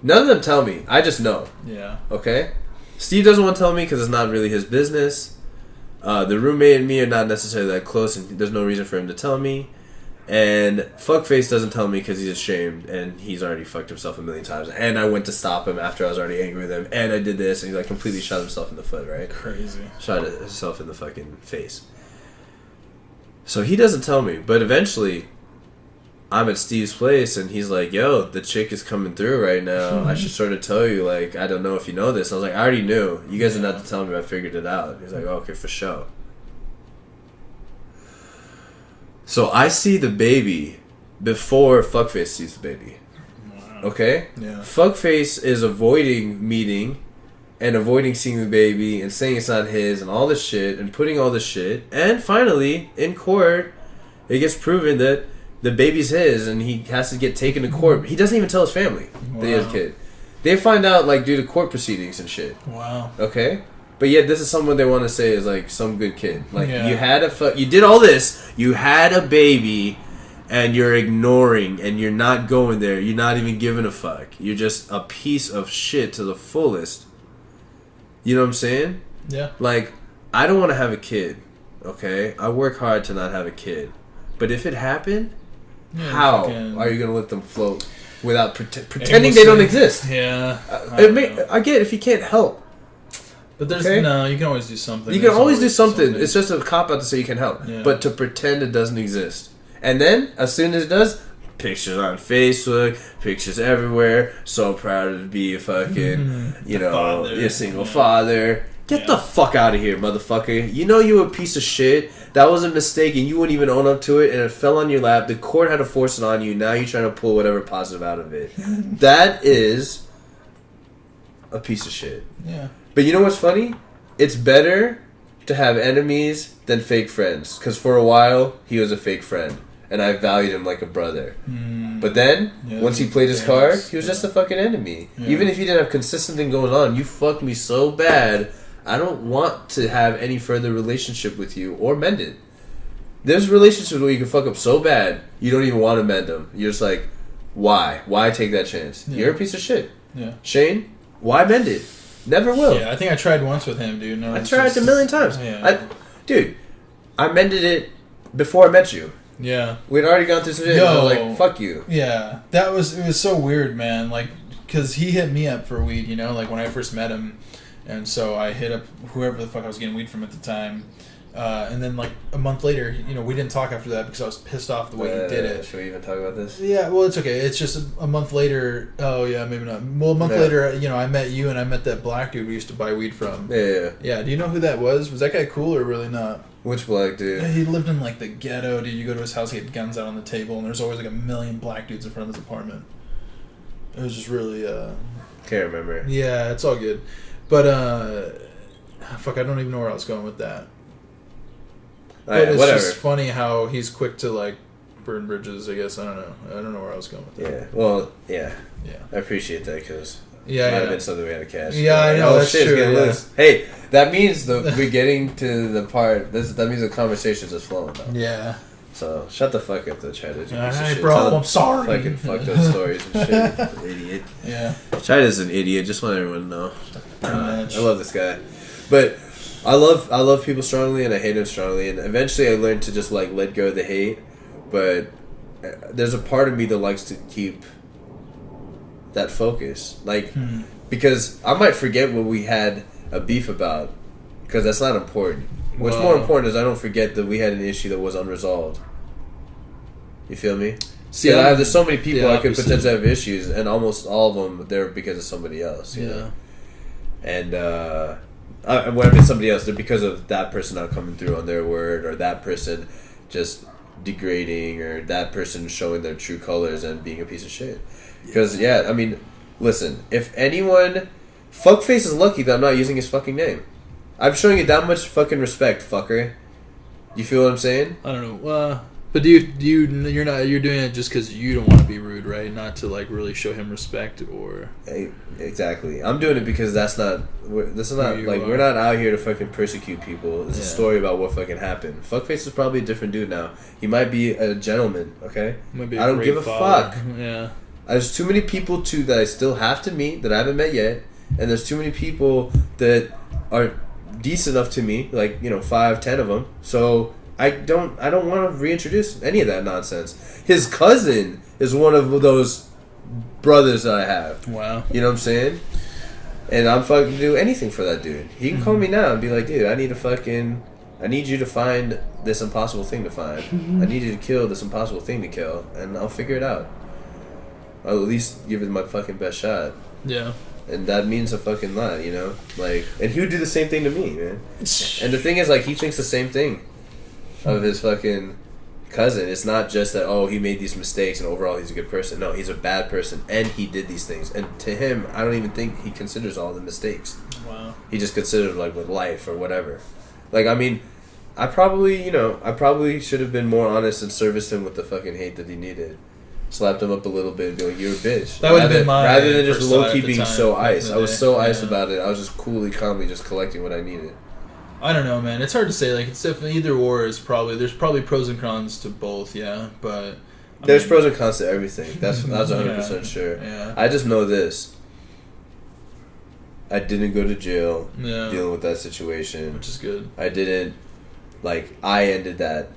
None of them tell me. I just know. Yeah. Okay? Steve doesn't want to tell me because it's not really his business. The roommate and me are not necessarily that close, and there's no reason for him to tell me. And Fuckface doesn't tell me because he's ashamed, and he's already fucked himself a million times. And I went to stop him after I was already angry with him, and I did this, and he like completely shot himself in the foot, right? Crazy. Shot himself in the fucking face. So he doesn't tell me, but eventually I'm at Steve's place, and he's like, yo, the chick is coming through right now. I should sort of tell you, like, I don't know if you know this. I was like, I already knew. You guys didn't have to tell me, I figured it out. He's like, oh, okay, for sure. So I see the baby before Fuckface sees the baby. Wow. Okay? Yeah. Fuckface is avoiding meeting and avoiding seeing the baby and saying it's not his and all this shit and putting all this shit. And finally, in court, it gets proven that the baby's his and he has to get taken to court. He doesn't even tell his family that he has a kid. They find out, like, due to court proceedings and shit. Wow. Okay? But yet, this is someone they want to say is, like, some good kid. Like, you had you did all this, you had a baby, and you're ignoring, and you're not going there. You're not even giving a fuck. You're just a piece of shit to the fullest. You know what I'm saying? Yeah. Like, I don't want to have a kid, okay? I work hard to not have a kid. But if it happened, how are you going to let them float without pretending they don't exist? Yeah. I get it if you can't help. But there's you can always do something. You can always do something. It's just a cop out to say you can help. Yeah. But to pretend it doesn't exist. And then, as soon as it does, pictures on Facebook, pictures everywhere. So proud to be a fucking, a single father. Get the fuck out of here, motherfucker. You know you a piece of shit. That was a mistake and you wouldn't even own up to it and it fell on your lap. The court had to force it on you. Now you're trying to pull whatever positive out of it. That is a piece of shit. Yeah. But you know what's funny? It's better to have enemies than fake friends. Because for a while, he was a fake friend. And I valued him like a brother. But then, once he played his card, he was just a fucking enemy. Yeah. Even if he didn't have consistent thing going on, you fucked me so bad, I don't want to have any further relationship with you or mend it. There's relationships where you can fuck up so bad, you don't even want to mend them. You're just like, why? Why take that chance? Yeah. You're a piece of shit. Yeah. Shane, why mend it? Never will. Yeah, I think I tried once with him, dude. No, I tried a million times. Yeah. I mended it before I met you. Yeah. We'd already gone through some shit. I was like, fuck you. Yeah. It was so weird, man. Like, because he hit me up for weed, like when I first met him. And so I hit up whoever the fuck I was getting weed from at the time. And then, like, a month later, we didn't talk after that because I was pissed off the way he did it. Should we even talk about this? Yeah, well, it's okay. It's just a month later. Oh, yeah, maybe not. Well, a month later, I met you and I met that black dude we used to buy weed from. Yeah. Yeah, do you know who that was? Was that guy cool or really not? Which black dude? Yeah, he lived in, like, the ghetto, dude. You go to his house, he had guns out on the table, and there's always, like, a million black dudes in front of his apartment. It was just really, Can't remember. Yeah, it's all good. But, fuck, I don't even know where I was going with that. But it's just funny how he's quick to, like, burn bridges, I guess. I don't know. I don't know where I was going with that. Yeah, well, yeah. I appreciate that because might have been something we had to catch. Yeah, I know, that's true. Loose. Hey, that means we're getting to the part, that means the conversation's just flowing now. Yeah. So, shut the fuck up, though, Chaidez. Alright, bro, I'm sorry. Fucking fucked up stories and shit. Idiot. Yeah. Chaidez an idiot, just want everyone to know. I love this guy. But I love people strongly and I hate them strongly. And eventually I learned to just, like, let go of the hate. But there's a part of me that likes to keep that focus. Like, because I might forget what we had a beef about. Because that's not important. What's more important is I don't forget that we had an issue that was unresolved. You feel me? See, there's so many people I could potentially have issues, and almost all of them they're because of somebody else. You know? And when I mean somebody else, they're because of that person not coming through on their word, or that person just degrading, or that person showing their true colors and being a piece of shit. Because I mean, listen, if anyone, fuckface is lucky that I'm not using his fucking name. I'm showing you that much fucking respect, fucker. You feel what I'm saying? I don't know. But you're doing it just because you don't want to be rude, right? Not to, like, really show him respect or. Exactly. I'm doing it because we're not out here to fucking persecute people. It's a story about what fucking happened. Fuckface is probably a different dude now. He might be a gentleman. Okay. I don't give a fuck. Yeah. There's too many people that I still have to meet that I haven't met yet, and there's too many people that are decent enough to me, like 5-10 of them. So I don't want to reintroduce any of that nonsense. His cousin is one of those brothers that I have. Wow. You know what I'm saying? And I'm fucking do anything for that dude. He can call me now and be like, dude, I need you to find this impossible thing to find. I need you to kill this impossible thing to kill, and I'll figure it out. I'll at least give it my fucking best shot. Yeah. And that means a fucking lot, Like, and he would do the same thing to me, man. And the thing is, like, he thinks the same thing of his fucking cousin. It's not just that, he made these mistakes and overall he's a good person. No, he's a bad person and he did these things. And to him, I don't even think he considers all the mistakes. Wow. He just considers, like, with life or whatever. Like, I mean, I probably should have been more honest and serviced him with the fucking hate that he needed. Slapped him up a little bit and be like, you're a bitch. That would have been rather than just low-key being so ice. I was so ice about it. I was just coolly, calmly just collecting what I needed. I don't know, man. It's hard to say. Like, it's definitely either or is probably... There's probably pros and cons to both, yeah. But... There's pros and cons to everything. That's 100% sure. Yeah. I just know this. I didn't go to jail dealing with that situation. Which is good. I didn't... Like, I ended that.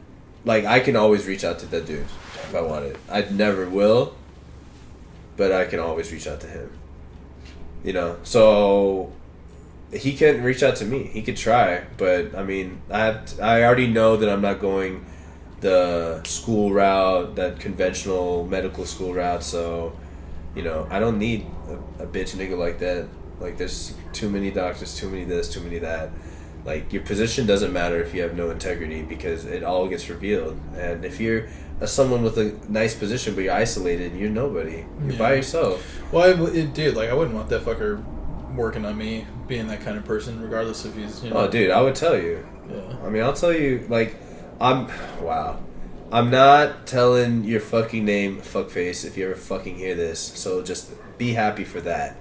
Like, I can always reach out to that dude. If I want it. I never will, but I can always reach out to him. So he can reach out to me. He could try, but I mean, I already know that I'm not going the school route, that conventional medical school route. So, you know, I don't need a bitch nigga like that. Like, there's too many doctors, too many this, too many that. Like, your position doesn't matter if you have no integrity, because it all gets revealed. And if you're someone with a nice position but you're isolated, you're nobody. You're by yourself. Well, dude, like, I wouldn't want that fucker working on me, being that kind of person, regardless if he's, you know. Oh, dude, I would tell you. Yeah. I mean, I'll tell you, like, I'm not telling your fucking name, fuckface, if you ever fucking hear this. So just be happy for that.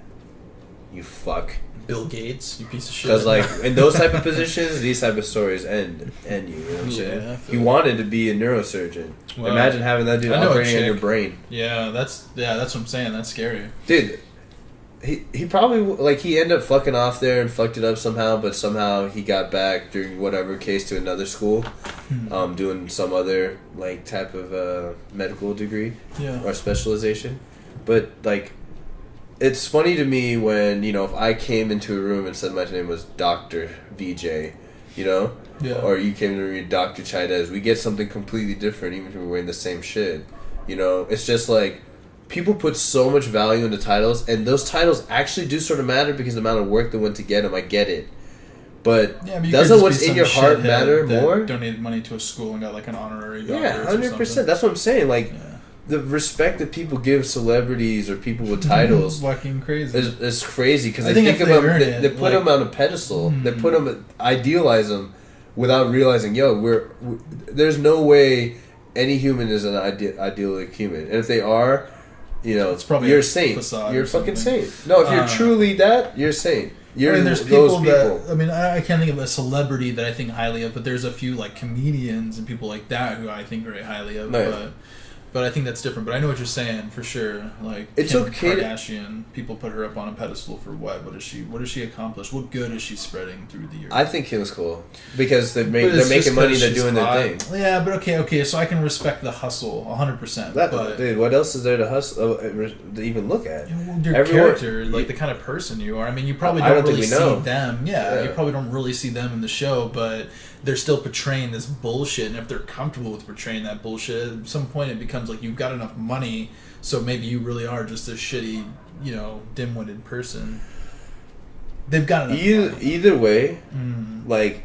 You fuck. Bill Gates, you piece of shit. Because, like, in those type of positions, these type of stories end you. You know what I'm saying? He wanted to be a neurosurgeon. Well, imagine having that dude operating on your brain. Yeah, that's what I'm saying. That's scary. Dude, he probably, like, he ended up fucking off there and fucked it up somehow, but somehow he got back during whatever case to another school, doing some other, like, type of medical degree or specialization. But, like, it's funny to me when, you know, if I came into a room and said my name was Dr. VJ, you know? Yeah. Or you came to read Dr. Chaidez, we get something completely different even if we're wearing the same shit. You know? It's just like, people put so much value into titles, and those titles actually do sort of matter because of the amount of work that went to get them. I get it. But doesn't what's in your heart matter more? Donated money to a school and got, like, an honorary doctor. Yeah, 100%. That's what I'm saying. Like, the respect that people give celebrities or people with titles fucking crazy. Is crazy, because they think about they put them on a pedestal. They put them, idealize them, without realizing, there's no way any human is an idyllic human, and if they are, you know, it's probably you're a saint. You're a fucking saint. No, if you're truly that, you're a saint. There's people that, I mean, I can't think of a celebrity that I think highly of, but there's a few, like, comedians and people like that who I think very highly of. But I think that's different. But I know what you're saying for sure. Like, it's Kim okay. Kardashian, people put her up on a pedestal for what? What does she accomplish? What good is she spreading through the years? I think Kim's cool because they're making money. They're doing their thing. Yeah, but okay. So I can respect the hustle 100%. But dude, what else is there to hustle to even look at? Your character, like the kind of person you are. I mean, you probably don't really see them. Yeah, you probably don't really see them in the show, but they're still portraying this bullshit, and if they're comfortable with portraying that bullshit, at some point it becomes like you've got enough money, so maybe you really are just a shitty, you know, dim-witted person. They've got enough money. Either way, like,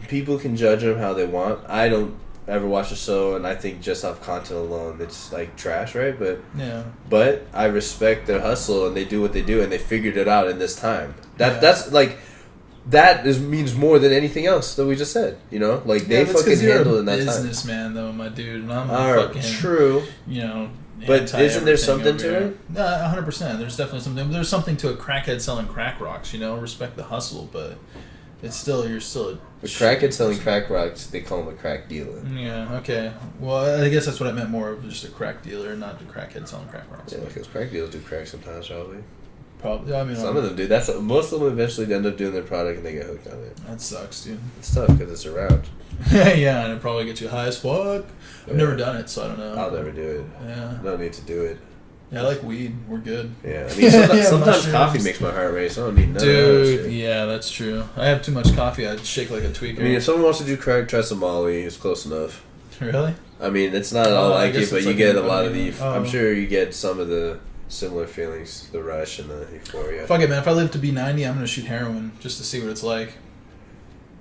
people can judge them how they want. I don't ever watch a show, and I think just off content alone, it's like trash, right? But I respect their hustle, and they do what they do, and they figured it out in this time. That's like. That means more than anything else that we just said, you know? Like, they fucking handled it in that time. Businessman, though, my dude. And I'm fucking, true. You know, but isn't there something to it? No, 100%. There's definitely something. There's something to a crackhead selling crack rocks, you know? Respect the hustle, but it's still, you're still a crackhead selling crack rocks, they call him a crack dealer. Yeah, okay. Well, I guess that's what I meant more of, just a crack dealer, not a crackhead selling crack rocks. Yeah, because crack dealers do crack sometimes, probably. Probably. I mean, some of them do. Most of them eventually end up doing their product and they get hooked on it. That sucks, dude. It's tough because it's around. Yeah, and it probably gets you high as fuck. I've never done it, so I don't know. I'll never do it. Yeah. No need to do it. Yeah, I like weed. We're good. Yeah, I mean, sometimes coffee makes my heart race. I don't need none of that shit. Yeah, that's true. I have too much coffee. I'd shake like a tweaker. I mean, if someone wants to do crack, try some Molly. It's close enough. Really? I mean, it's not all like it, but you get a lot of the... I'm sure you get some of the... similar feelings, the rush and the euphoria. Fuck it, man. If I live to be 90, I'm going to shoot heroin just to see what it's like.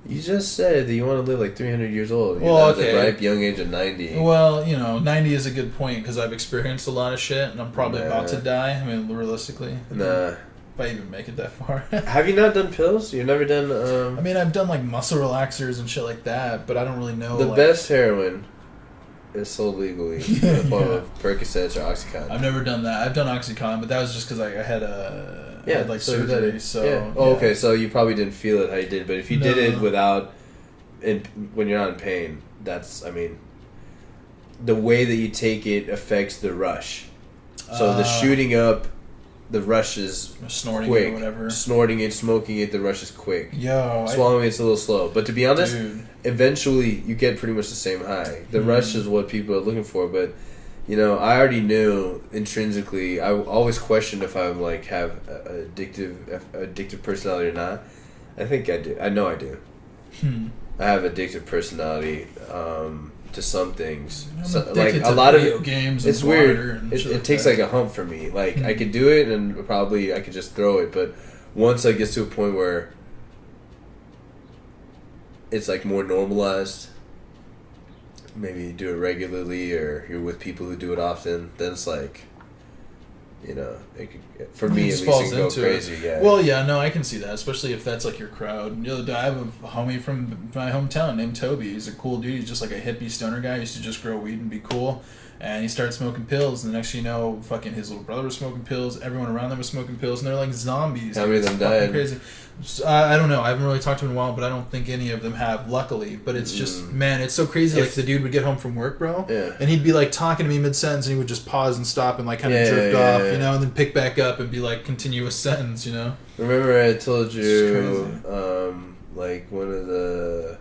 You just said that you want to live like 300 years old. Well, okay. At the ripe young age of 90. Well, 90 is a good point because I've experienced a lot of shit and I'm probably about to die. I mean, realistically. Nah. If I even make it that far. Have you not done pills? You've never done... I mean, I've done like muscle relaxers and shit like that, but I don't really know. The best heroin... is sold legally in the form of Percocets or Oxycontin. I've never done that. I've done Oxycontin, but that was just because I had surgery. So okay, so you probably didn't feel it how you did, but if you did it when you're not in pain, that's, I mean, the way that you take it affects the rush. So the shooting up, the rush is snorting quick. It or whatever. Snorting it, smoking it, the rush is quick. Swallowing it's a little slow. But to be honest, eventually you get pretty much the same high. The rush is what people are looking for, but I already knew intrinsically. I always questioned if I like have addictive personality or not. I think I do. I know I do. I have addictive personality to to some things. I'm So, addicted like a to lot of video games. it's and weird. water and shit It like takes that. like a hump for me. Like I could do it, and probably I could just throw it. But once I get to a point where it's like more normalized, maybe you do it regularly, or you're with people who do it often, then it's like, you know, it could, for me at least, it can go crazy. Yeah. Well, yeah, no, I can see that, especially if that's like your crowd. The other day, I have a homie from my hometown named Toby. He's a cool dude. He's just like a hippie stoner guy. He used to just grow weed and be cool. And he started smoking pills, and the next thing you know, fucking his little brother was smoking pills. Everyone around them was smoking pills, and they're like zombies. How many of them died? Crazy. So, I don't know. I haven't really talked to him in a while, but I don't think any of them have, luckily. But it's just, man, it's so crazy. Like, the dude would get home from work, bro, and he'd be like talking to me mid-sentence, and he would just pause and stop and like kind of drift off, you know, and then pick back up and be like continuous sentence, you know. Remember I told you, like one of the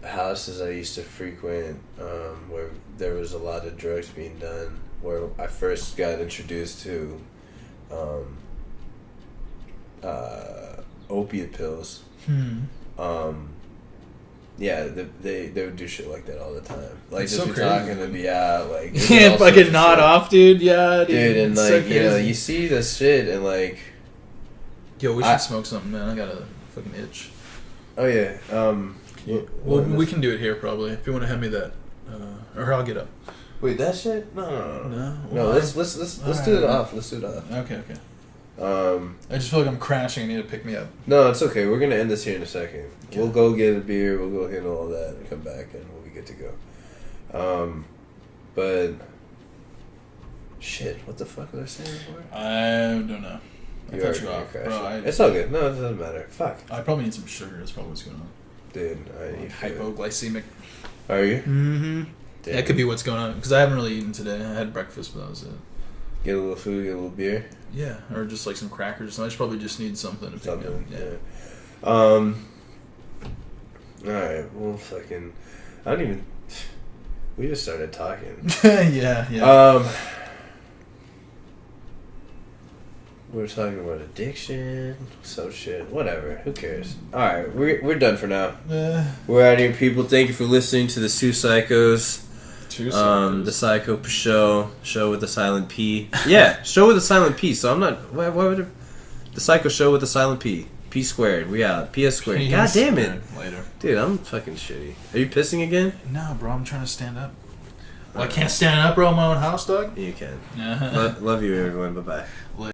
houses I used to frequent, where there was a lot of drugs being done, where I first got introduced to opiate pills. Yeah, they would do shit like that all the time. Like, it's just so be crazy, talking to be out, like, yeah, fucking nod off, dude. Yeah, dude, and like, so you know, you see this shit and like, yo, we should smoke something, man. I got a fucking itch. Oh yeah, well, we can do it here probably if you want to hand me that, or I'll get up. Wait, that shit? No. Well, Let's do it off. Let's do it off. Okay. I just feel like I'm crashing. I need to pick me up. No, it's okay. We're gonna end this here in a second. Okay. We'll go get a beer. We'll go handle all that and come back, and we'll be good to go. But shit, what the fuck was I saying before? I don't know. I cut you off, bro. It's all good. No, it doesn't matter. Fuck. I probably need some sugar. That's probably what's going on. Dude, Hypoglycemic. Are you? Mm-hmm. That could be what's going on, because I haven't really eaten today. I had breakfast, but that was it. Get a little food, get a little beer. Yeah, or just like some crackers. I probably just need something to pick me up. Yeah. All right. Well, fucking. I don't even. We just started talking. yeah. We were talking about addiction, some shit, whatever. Who cares? All right, we're done for now. We're out of here, people. Thank you for listening to the Two Psychos. The Psycho Pshow with the silent P. Yeah, show with a silent P. So I'm not. Why would it? The Psycho Show with a silent P. P squared. We out. PS squared. God damn it. Later. Dude, I'm fucking shitty. Are you pissing again? No, bro. I'm trying to stand up. Well, I can't stand up, bro. In my own house, dog. You can. Uh-huh. Love you, everyone. Bye bye.